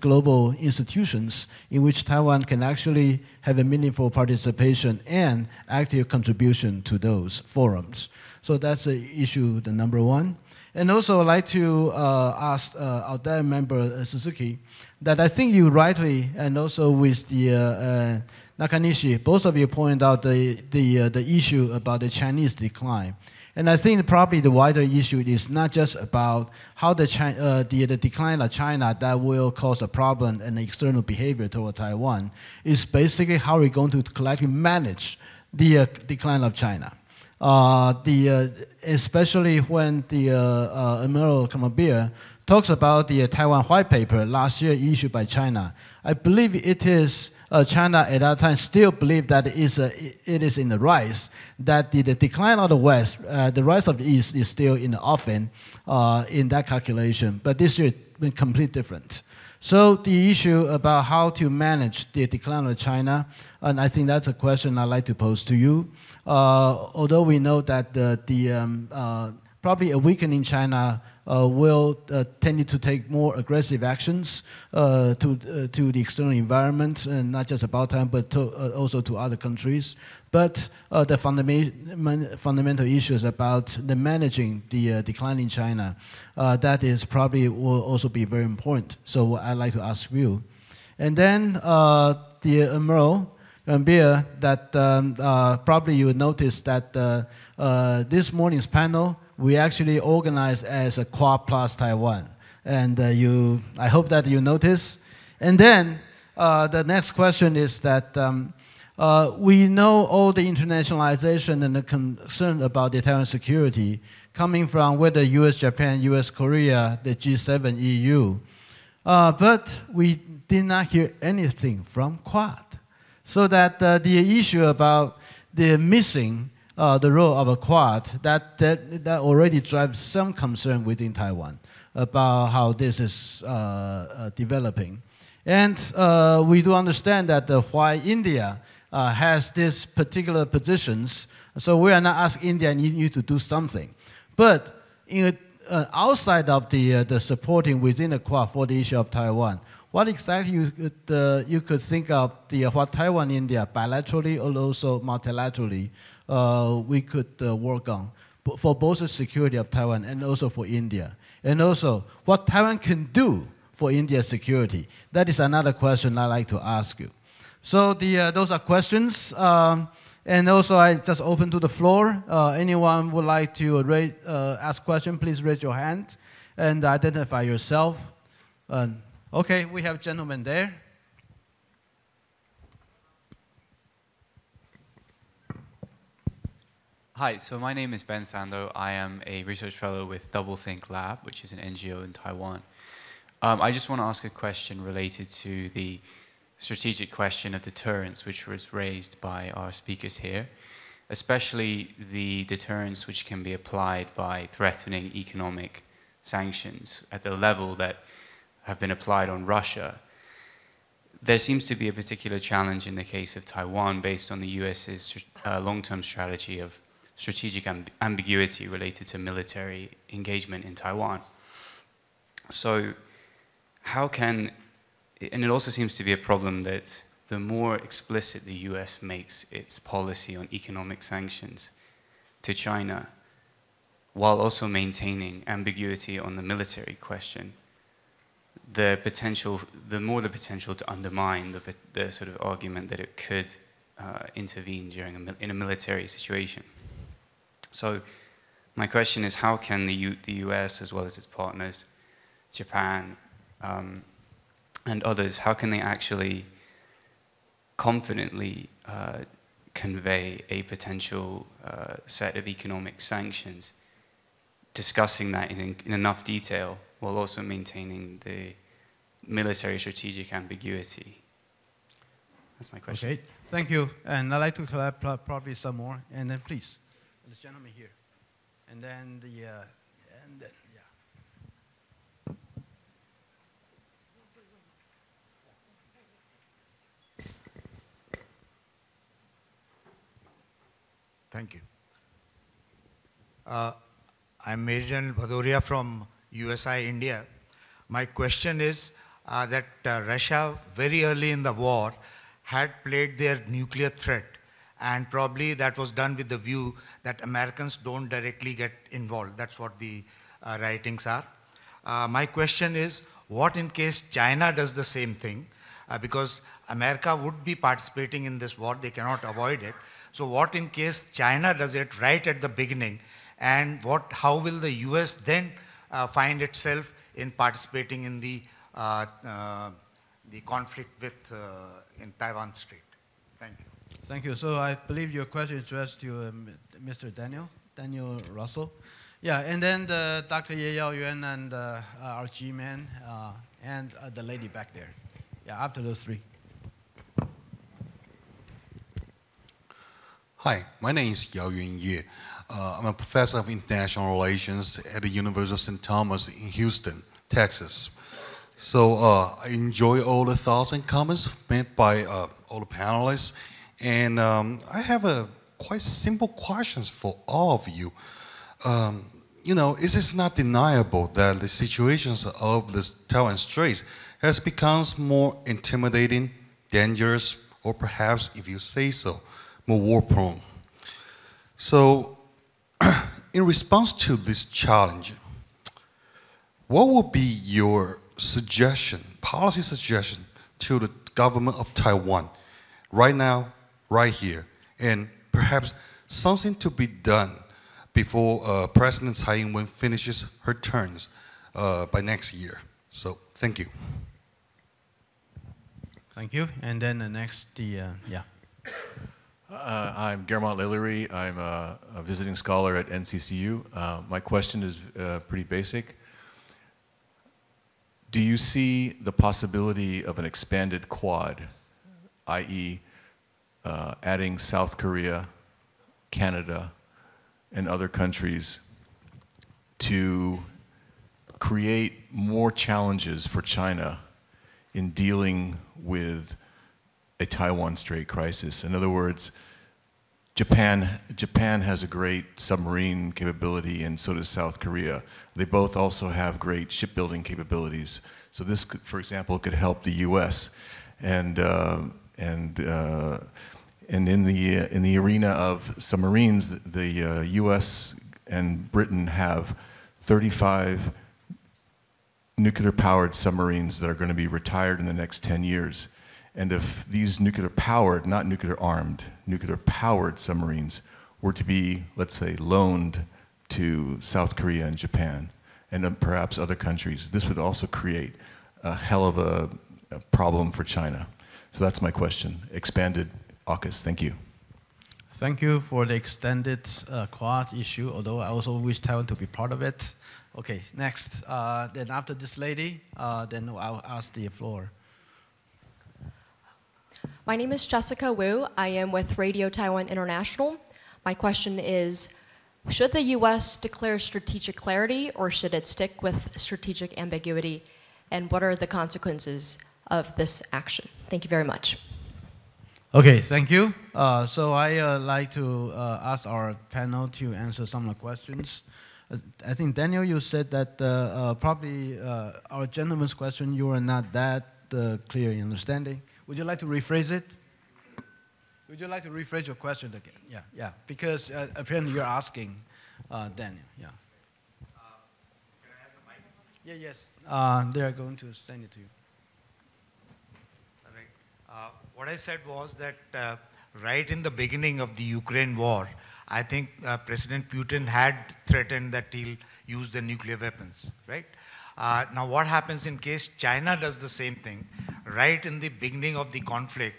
global institutions in which Taiwan can actually have a meaningful participation and active contribution to those forums? So that's the issue, the number one. And also I'd like to ask our other member, Suzuki, that I think you rightly, and also with the Nakanishi, both of you pointed out the issue about the Chinese decline. And I think probably the wider issue is not just about how the decline of China that will cause a problem and external behavior toward Taiwan. It's basically how we're going to collectively manage the decline of China. Especially when the Admiral Kamabir talks about the Taiwan White Paper last year issued by China. I believe it is China at that time still believed that it is in the rise, that the decline of the West, the rise of the East is still in the offing in that calculation. But this year it's been completely different. So the issue about how to manage the decline of China, and I think that's a question I'd like to pose to you. Although we know that probably a weakening China will tend to take more aggressive actions to the external environment, and not just about Taiwan, but also to other countries. But the fundamental issues about the managing the decline in China, that is probably will also be very important. So I'd like to ask you. And then the Admiral Gambier, that probably you noticed that this morning's panel, we actually organized as a Quad Plus Taiwan. And I hope that you notice. And then the next question is that we know all the internationalization and the concern about the Taiwan security coming from whether US, Japan, US, Korea, the G7, EU. But we did not hear anything from Quad. So that the issue about the missing the role of a Quad, that already drives some concern within Taiwan about how this is developing. And we do understand that why India has these particular positions, so we are not asking India you to do something. But outside of the supporting within the Quad for the issue of Taiwan, what exactly you could think of what Taiwan, India, bilaterally or also multilaterally, we could work on for both the security of Taiwan and also for India? And also, what Taiwan can do for India's security? That is another question I'd like to ask you. So those are questions. And also, I just open to the floor. Anyone would like to ask question, please raise your hand and identify yourself. Okay, we have a gentleman there. Hi, so my name is Ben Sando. I am a research fellow with Doublethink Lab, which is an NGO in Taiwan. I just want to ask a question related to the strategic question of deterrence, which was raised by our speakers here, especially the deterrence which can be applied by threatening economic sanctions at the level that have been applied on Russia. There seems to be a particular challenge in the case of Taiwan based on the US's long-term strategy of strategic ambiguity related to military engagement in Taiwan. So how can, and it also seems to be a problem that the more explicit the US makes its policy on economic sanctions to China, while also maintaining ambiguity on the military question, the more the potential to undermine the sort of argument that it could intervene in a military situation. So my question is, how can the US, as well as its partners, Japan, and others, how can they actually confidently convey a potential set of economic sanctions, discussing that in enough detail, while also maintaining the military strategic ambiguity? That's my question. Okay, thank you. And I'd like to collect probably some more. And then please, this gentleman here. And then yeah. Thank you. I'm Major Bhadoria from USI India. My question is that Russia, very early in the war, had played their nuclear threat, and probably that was done with the view that Americans don't directly get involved. That's what the writings are. My question is, what in case China does the same thing? Because America would be participating in this war, they cannot avoid it. So what in case China does it right at the beginning, and how will the US then find itself in participating in the conflict in Taiwan Strait? Thank you. Thank you. So I believe your question is addressed to Mr. Daniel Russell. Yeah, and then Dr. Ye Yaoyuan and our G-man and the lady back there. Yeah, after those three. Hi, my name is Yao Yun Ye. I'm a professor of international relations at the University of St. Thomas in Houston, Texas. So I enjoy all the thoughts and comments made by all the panelists. And I have a quite simple questions for all of you. You know, it is not deniable that the situations of the Taiwan Straits has become more intimidating, dangerous, or perhaps, if you say so, more war-prone. So, in response to this challenge, what would be your suggestion, policy suggestion, to the government of Taiwan right now, right here, and perhaps something to be done before President Tsai Ing-wen finishes her terms by next year? So, thank you. Thank you. And then the next, yeah. I'm Guermont Lillery. I'm a visiting scholar at NCCU. My question is pretty basic. Do you see the possibility of an expanded Quad, i.e. Adding South Korea, Canada, and other countries to create more challenges for China in dealing with a Taiwan Strait crisis? In other words, Japan has a great submarine capability, and so does South Korea. They both also have great shipbuilding capabilities. So this, could, for example, could help the U.S. And in the arena of submarines, the U.S. and Britain have 35 nuclear-powered submarines that are going to be retired in the next 10 years. And if these nuclear-powered, not nuclear-armed, nuclear-powered submarines were to be, let's say, loaned to South Korea and Japan, and perhaps other countries, this would also create a hell of a problem for China. So that's my question. Expanded AUKUS. Thank you. Thank you for the extended Quad issue, although I also wish Taiwan to be part of it. Okay, next. Then after this lady, then I'll ask the floor. My name is Jessica Wu. I am with Radio Taiwan International. My question is, should the U.S. declare strategic clarity or should it stick with strategic ambiguity? And what are the consequences of this action? Thank you very much. Okay, thank you. So I like to ask our panel to answer some of the questions. I think, Daniel, you said that probably our gentleman's question, you are not that clear in understanding. Would you like to rephrase it? Would you like to rephrase your question again? Yeah, yeah. Because apparently you're asking Daniel. Yeah. Can I have the mic? Yeah, yes. They are going to send it to you. All right. What I said was that right in the beginning of the Ukraine war, I think President Putin had threatened that he'll use the nuclear weapons, right? Now what happens in case China does the same thing right in the beginning of the conflict?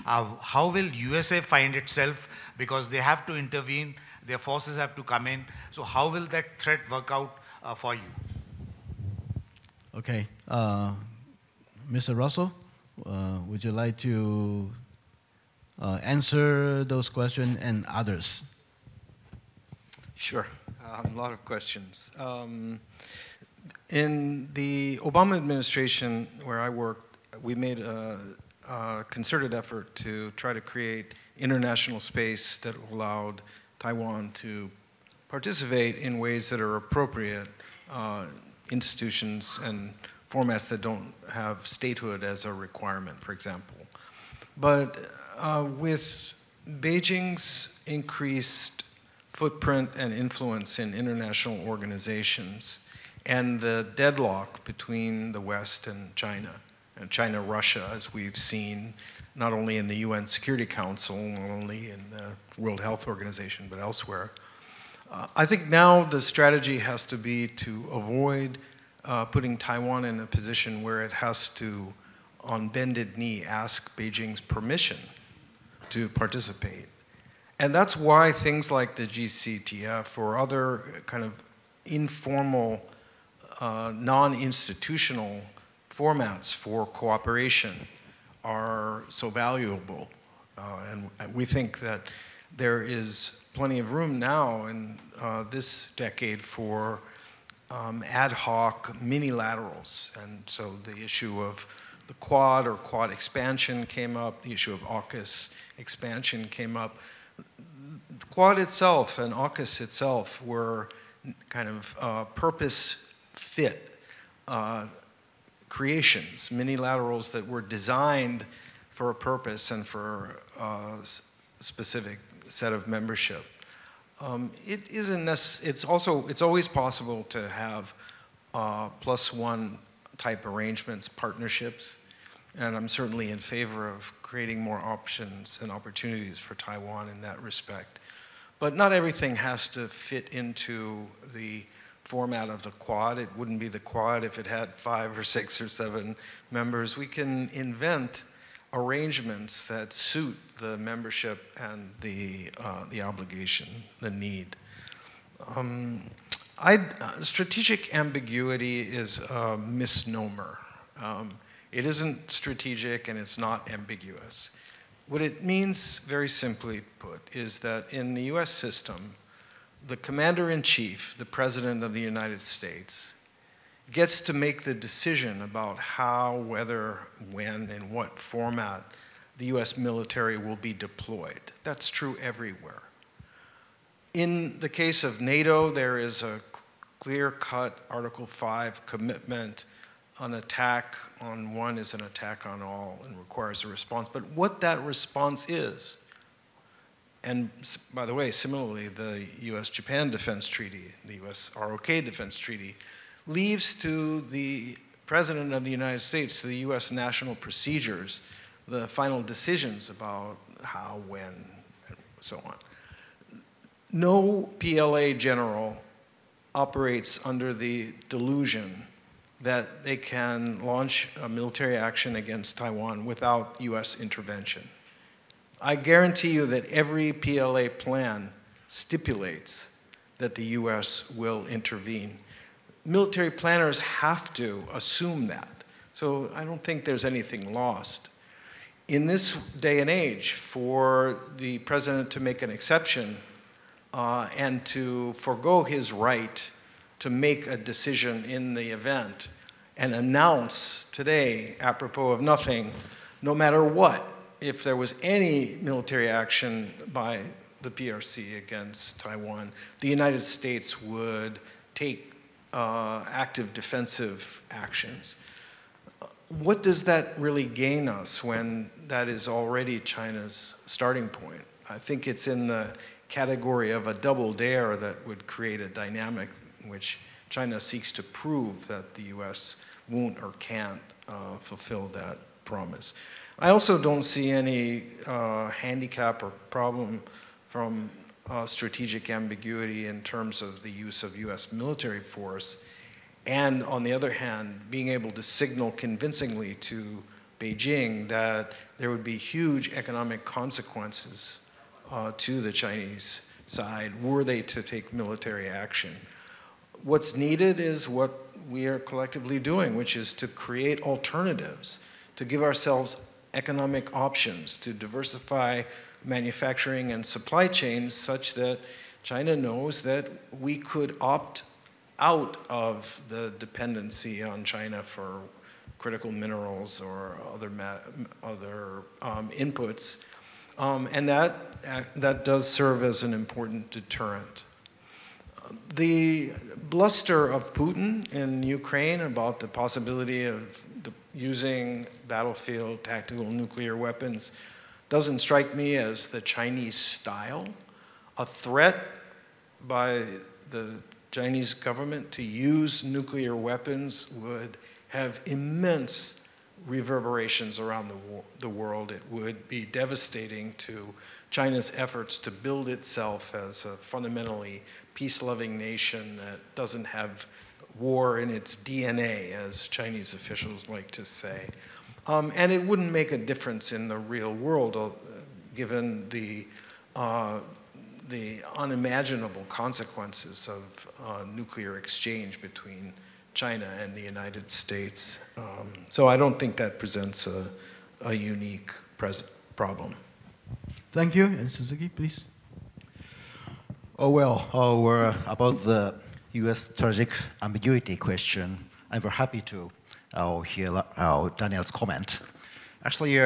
How will USA find itself? Because they have to intervene, their forces have to come in. So how will that threat work out for you? Okay. Mr. Russell, would you like to answer those questions and others? Sure. A lot of questions. In the Obama administration, where I worked, we made a concerted effort to try to create international space that allowed Taiwan to participate in ways that are appropriate, institutions and formats that don't have statehood as a requirement, for example. But with Beijing's increased footprint and influence in international organizations, and the deadlock between the West and China-Russia, as we've seen, not only in the UN Security Council, not only in the World Health Organization, but elsewhere. I think now the strategy has to be to avoid putting Taiwan in a position where it has to, on bended knee, ask Beijing's permission to participate. And that's why things like the GCTF or other kind of informal, non-institutional formats for cooperation are so valuable. And we think that there is plenty of room now in this decade for ad hoc minilaterals. And so the issue of the Quad or Quad expansion came up, the issue of AUKUS expansion came up. The Quad itself and AUKUS itself were kind of purpose-fit creations, minilaterals that were designed for a purpose and for a specific set of membership. It isn't it's always possible to have +1 type arrangements, partnerships, and I'm certainly in favor of creating more options and opportunities for Taiwan in that respect. But not everything has to fit into the format of the Quad. It wouldn't be the Quad if it had 5 or 6 or 7 members. We can invent arrangements that suit the membership and the obligation, the need. Strategic ambiguity is a misnomer. It isn't strategic and it's not ambiguous. What it means, very simply put, is that in the US system, the commander-in-chief, the President of the United States, gets to make the decision about how, whether, when, in what format the US military will be deployed. That's true everywhere. In the case of NATO, there is a clear-cut Article 5 commitment. An attack on one is an attack on all and requires a response. But what that response is, and by the way, similarly, the US-Japan Defense Treaty, the US-ROK Defense Treaty, leaves to the President of the United States, to the US national procedures, the final decisions about how, when, and so on. No PLA general operates under the delusion that they can launch a military action against Taiwan without US intervention. I guarantee you that every PLA plan stipulates that the US will intervene. Military planners have to assume that. So I don't think there's anything lost. In this day and age, for the president to make an exception and to forego his right to make a decision in the event and announce today, apropos of nothing, no matter what, if there was any military action by the PRC against Taiwan, the United States would take active defensive actions. What does that really gain us when that is already China's starting point? I think it's in the category of a double dare that would create a dynamic in which China seeks to prove that the US won't or can't fulfill that promise. I also don't see any handicap or problem from strategic ambiguity in terms of the use of US military force, and on the other hand, being able to signal convincingly to Beijing that there would be huge economic consequences to the Chinese side were they to take military action. What's needed is what we are collectively doing, which is to create alternatives, to give ourselves economic options, to diversify manufacturing and supply chains such that China knows that we could opt out of the dependency on China for critical minerals or other inputs. And that does serve as an important deterrent. The bluster of Putin in Ukraine about the possibility of using battlefield tactical nuclear weapons doesn't strike me as the Chinese style. A threat by the Chinese government to use nuclear weapons would have immense reverberations around the world. It would be devastating to China's efforts to build itself as a fundamentally peace-loving nation that doesn't have war in its DNA, as Chinese officials like to say. And it wouldn't make a difference in the real world, given the the unimaginable consequences of nuclear exchange between China and the United States. So I don't think that presents a unique problem. Thank you. And Suzuki, please. Oh, well, about the U.S. strategic ambiguity question, I'm very happy to hear Daniel's comment. Actually,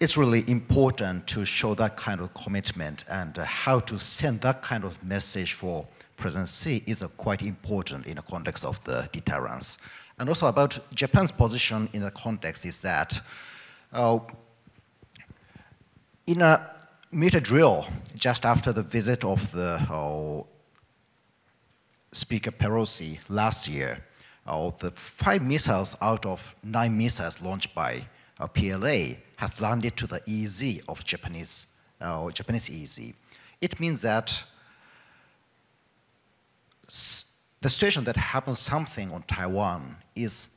it's really important to show that kind of commitment, and how to send that kind of message for President Xi is quite important in the context of the deterrence. And also about Japan's position in the context is that in a military drill just after the visit of the Speaker Pelosi last year, the 5 missiles out of 9 missiles launched by PLA has landed to the EEZ of Japanese EEZ. It means that the situation that happens something on Taiwan is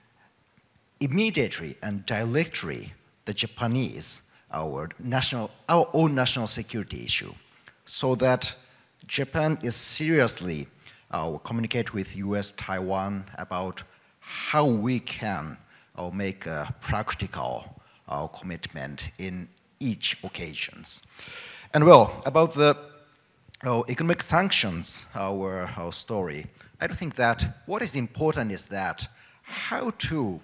immediately and directly the Japanese, our own national security issue. So that Japan is seriously communicate with US, Taiwan about how we can make a practical commitment in each occasions. And well, about the economic sanctions, our story, I think that what is important is that how to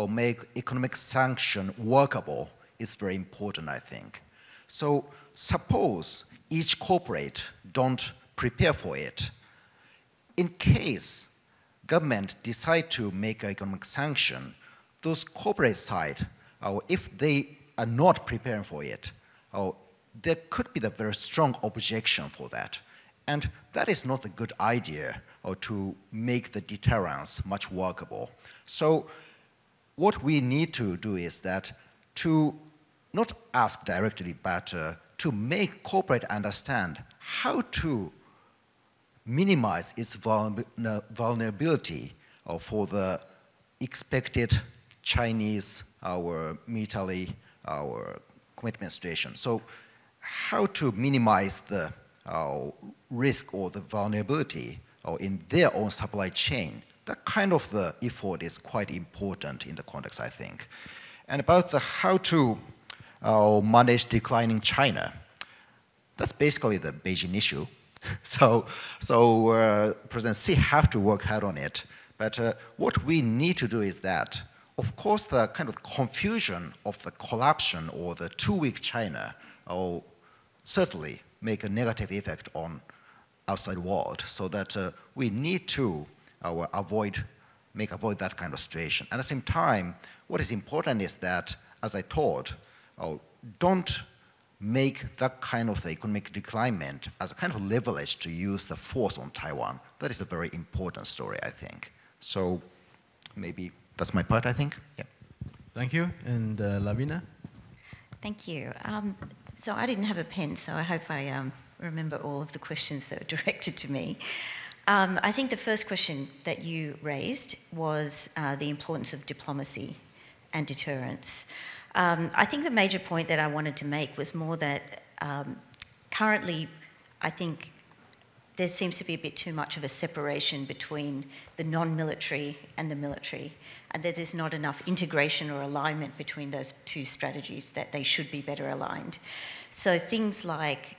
make economic sanction workable is very important, I think. So suppose each corporate don't prepare for it. In case government decide to make an economic sanction, those corporate side, if they are not preparing for it, there could be the very strong objection for that. And that is not a good idea to make the deterrence much workable. So what we need to do is that to not ask directly, but to make corporate understand how to minimize its vulnerability for the expected Chinese, military, commitment situation. So how to minimize the risk or the vulnerability in their own supply chain, that kind of the effort is quite important in the context, I think. And about the how to manage declining China, that's basically the Beijing issue. So President Xi have to work hard on it. But what we need to do is that, of course, the kind of confusion of the collapsion or the too-weak China certainly make a negative effect on outside world. So that we need to avoid that kind of situation. At the same time, what is important is that, as I thought, don't make that kind of the economic declinement as a kind of leverage to use the force on Taiwan. That is a very important story, I think. So maybe that's my part, I think. Yeah. Thank you. And Lavina? Thank you. So I didn't have a pen, so I hope I remember all of the questions that were directed to me. I think the first question that you raised was the importance of diplomacy and deterrence. I think the major point that I wanted to make was more that currently I think there seems to be a bit too much of a separation between the non-military and the military, and that there's not enough integration or alignment between those two strategies, that they should be better aligned. So things like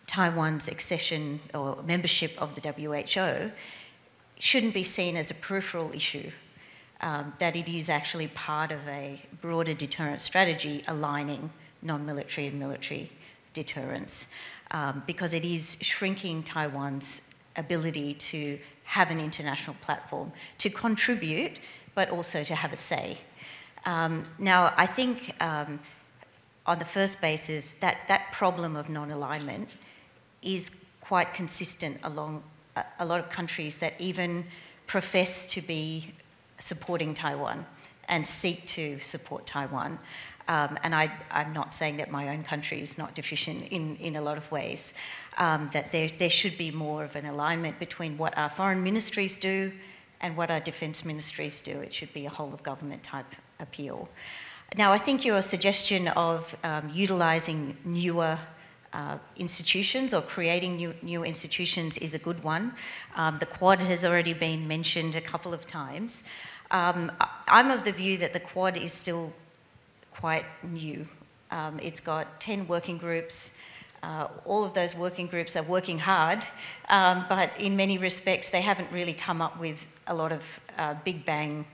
Taiwan's accession or membership of the WHO shouldn't be seen as a peripheral issue, that it is actually part of a broader deterrence strategy aligning non-military and military deterrence, because it is shrinking Taiwan's ability to have an international platform, to contribute, but also to have a say. Now, I think on the first basis, that problem of non-alignment is quite consistent along a lot of countries that even profess to be supporting Taiwan and seek to support Taiwan. And I'm not saying that my own country is not deficient in a lot of ways, that there should be more of an alignment between what our foreign ministries do and what our defence ministries do. It should be a whole of government type appeal. Now, I think your suggestion of utilising newer institutions or creating new institutions is a good one. The Quad has already been mentioned a couple of times. I'm of the view that the Quad is still quite new. It's got 10 working groups. All of those working groups are working hard, but in many respects they haven't really come up with a lot of big bang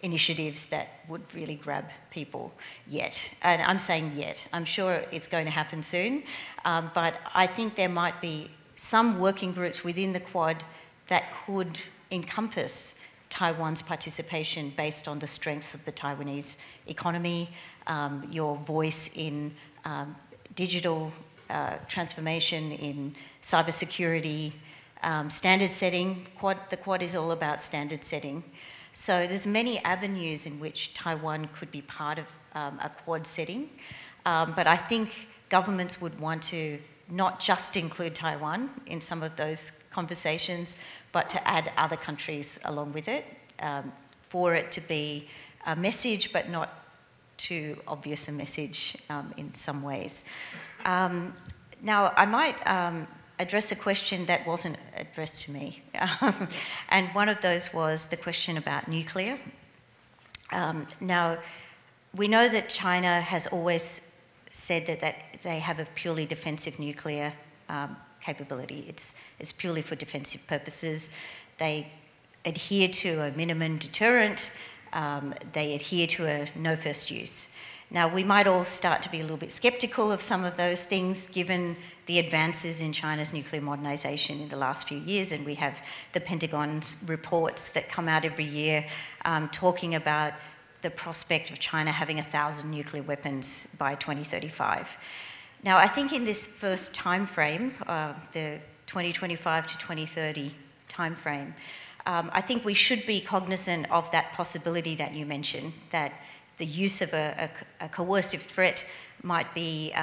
initiatives that would really grab people yet. And I'm saying yet. I'm sure it's going to happen soon, but I think there might be some working groups within the Quad that could encompass Taiwan's participation based on the strengths of the Taiwanese economy, your voice in digital transformation, in cybersecurity, standard setting. The Quad is all about standard setting. So there's many avenues in which Taiwan could be part of a Quad setting. But I think governments would want to not just include Taiwan in some of those conversations, but to add other countries along with it, for it to be a message, but not too obvious a message in some ways. Now, I might address a question that wasn't addressed to me. And one of those was the question about nuclear. Now, we know that China has always said that they have a purely defensive nuclear capability. It's purely for defensive purposes. They adhere to a minimum deterrent. They adhere to a no first use. Now, we might all start to be a little bit skeptical of some of those things given the advances in China's nuclear modernization in the last few years, and we have the Pentagon's reports that come out every year talking about the prospect of China having 1,000 nuclear weapons by 2035. Now, I think in this first time frame, the 2025 to 2030 time frame, I think we should be cognizant of that possibility that you mentioned, that the use of a coercive threat might be,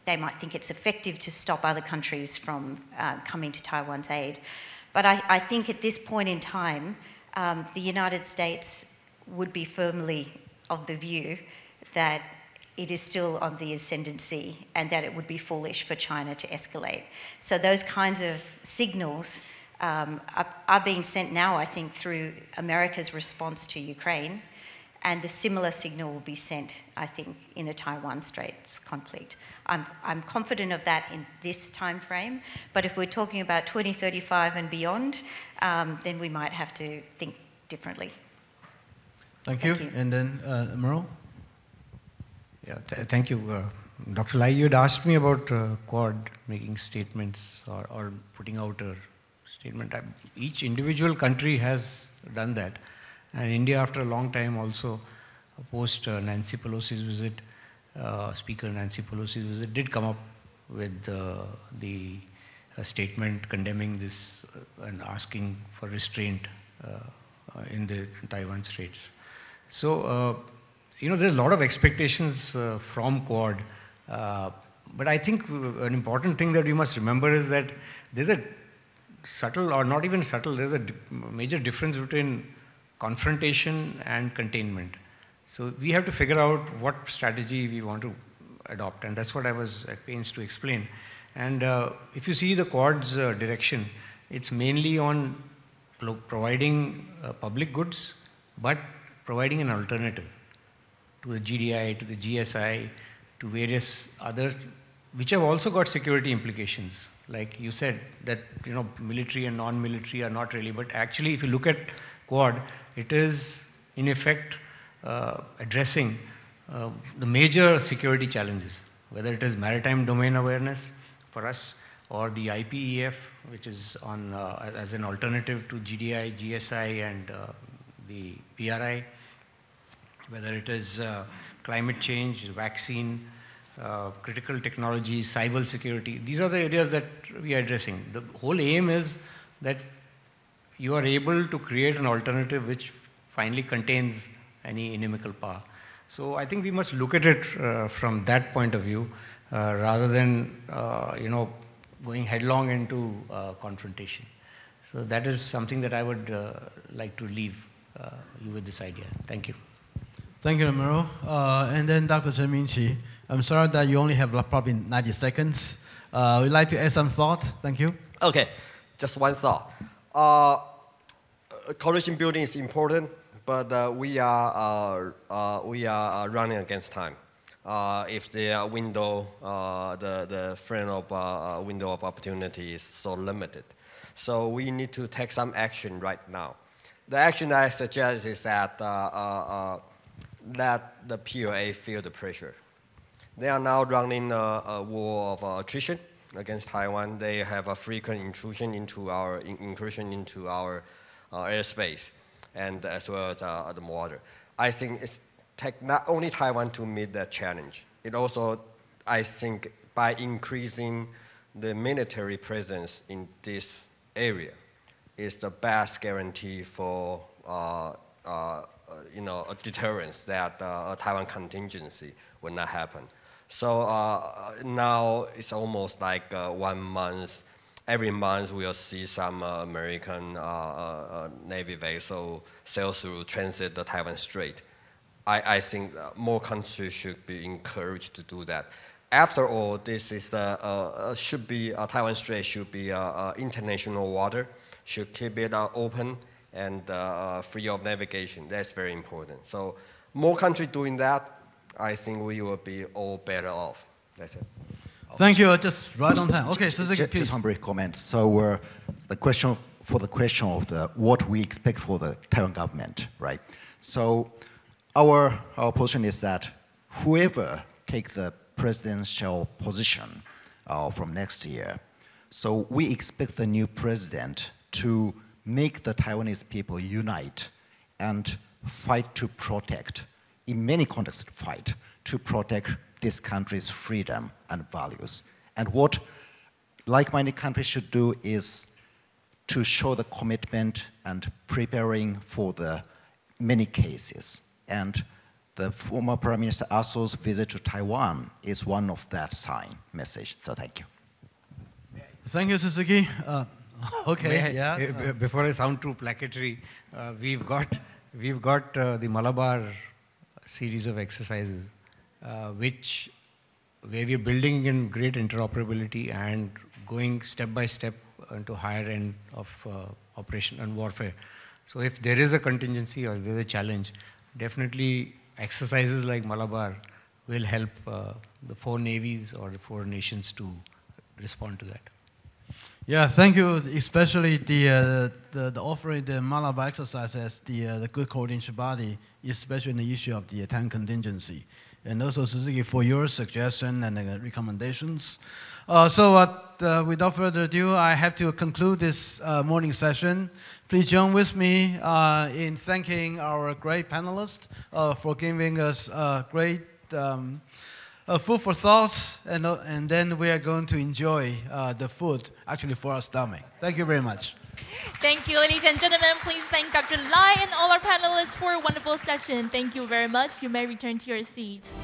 they might think it's effective to stop other countries from coming to Taiwan's aid. But I think at this point in time, the United States would be firmly of the view that it is still on the ascendancy and that it would be foolish for China to escalate. So those kinds of signals are being sent now, I think, through America's response to Ukraine, and the similar signal will be sent, I think, in the Taiwan Straits conflict. I'm confident of that in this time frame, but if we're talking about 2035 and beyond, then we might have to think differently. Thank you. And then Merle? Yeah, thank you. Dr. Lai, you had asked me about Quad making statements or putting out a statement. Each individual country has done that. And India, after a long time, also post Nancy Pelosi's visit, Speaker Nancy Pelosi's visit, did come up with the statement condemning this and asking for restraint in the Taiwan Straits. So, there's a lot of expectations from Quad, but I think an important thing that we must remember is that there's a subtle, or not even subtle, there's a major difference between confrontation and containment. So we have to figure out what strategy we want to adopt, and that's what I was at pains to explain. And if you see the Quad's direction, it's mainly on providing public goods, but providing an alternative to the GDI, to the GSI, to various other, which have also got security implications. Like you said, that military and non-military are not really, but actually if you look at Quad, it is in effect addressing the major security challenges, whether it is maritime domain awareness for us, or the IPEF, which is on as an alternative to GDI, GSI, and the PRI, whether it is climate change, vaccine, critical technology, cyber security. These are the areas that we are addressing. The whole aim is that you are able to create an alternative which finally contains any inimical power. So I think we must look at it from that point of view, rather than going headlong into confrontation. So that is something that I would like to leave you with this idea. Thank you. Thank you, Merle. And then Dr. Chen Mingqi, I'm sorry that you only have probably 90 seconds. Would you like to add some thought? Thank you. Okay, just one thought. Coalition building is important, but we are running against time. If the window, the frame of window of opportunity is so limited, so we need to take some action right now. The action I suggest is that let the PLA feel the pressure. They are now running a war of attrition against Taiwan. They have a frequent incursion into our airspace, and as well as the water. I think it's take not only Taiwan to meet that challenge. It also, I think, by increasing the military presence in this area, is the best guarantee for a deterrence that a Taiwan contingency will not happen. So now it's almost like 1 month. Every month we'll see some American Navy vessel sail through transit the Taiwan Strait. I think more countries should be encouraged to do that. After all, this is Taiwan Strait should be international water. Should keep it open and free of navigation. That's very important. So more countries doing that, I think we will be all better off. That's it. Thank you. Just right on time. Okay, Suzuki, please. Just one brief comment. So the question of what we expect for the Taiwan government, right? So our position is that whoever take the presidential position from next year, so we expect the new president to make the Taiwanese people unite and fight to protect, in many contexts, fight to protect this country's freedom and values. And what like-minded countries should do is to show the commitment and preparing for the many cases. And the former Prime Minister Aso's visit to Taiwan is one of that message. So thank you. Thank you, Suzuki. Okay, Before I sound too placatory, we've got the Malabar series of exercises, where we are building in great interoperability and going step by step into higher end of operation and warfare. So if there is a contingency or there is a challenge, definitely exercises like Malabar will help the 4 navies or the 4 nations to respond to that. Yeah, thank you. Especially the offering the Malabar exercise as the good coordination body, especially in the issue of the tank contingency, and also Suzuki for your suggestion and recommendations. Without further ado, I have to conclude this morning session. Please join with me in thanking our great panelists for giving us great food for thought, and then we are going to enjoy the food actually for our stomach. Thank you very much. Thank you, ladies and gentlemen. Please thank Dr. Lai and all our panelists for a wonderful session. Thank you very much. You may return to your seats.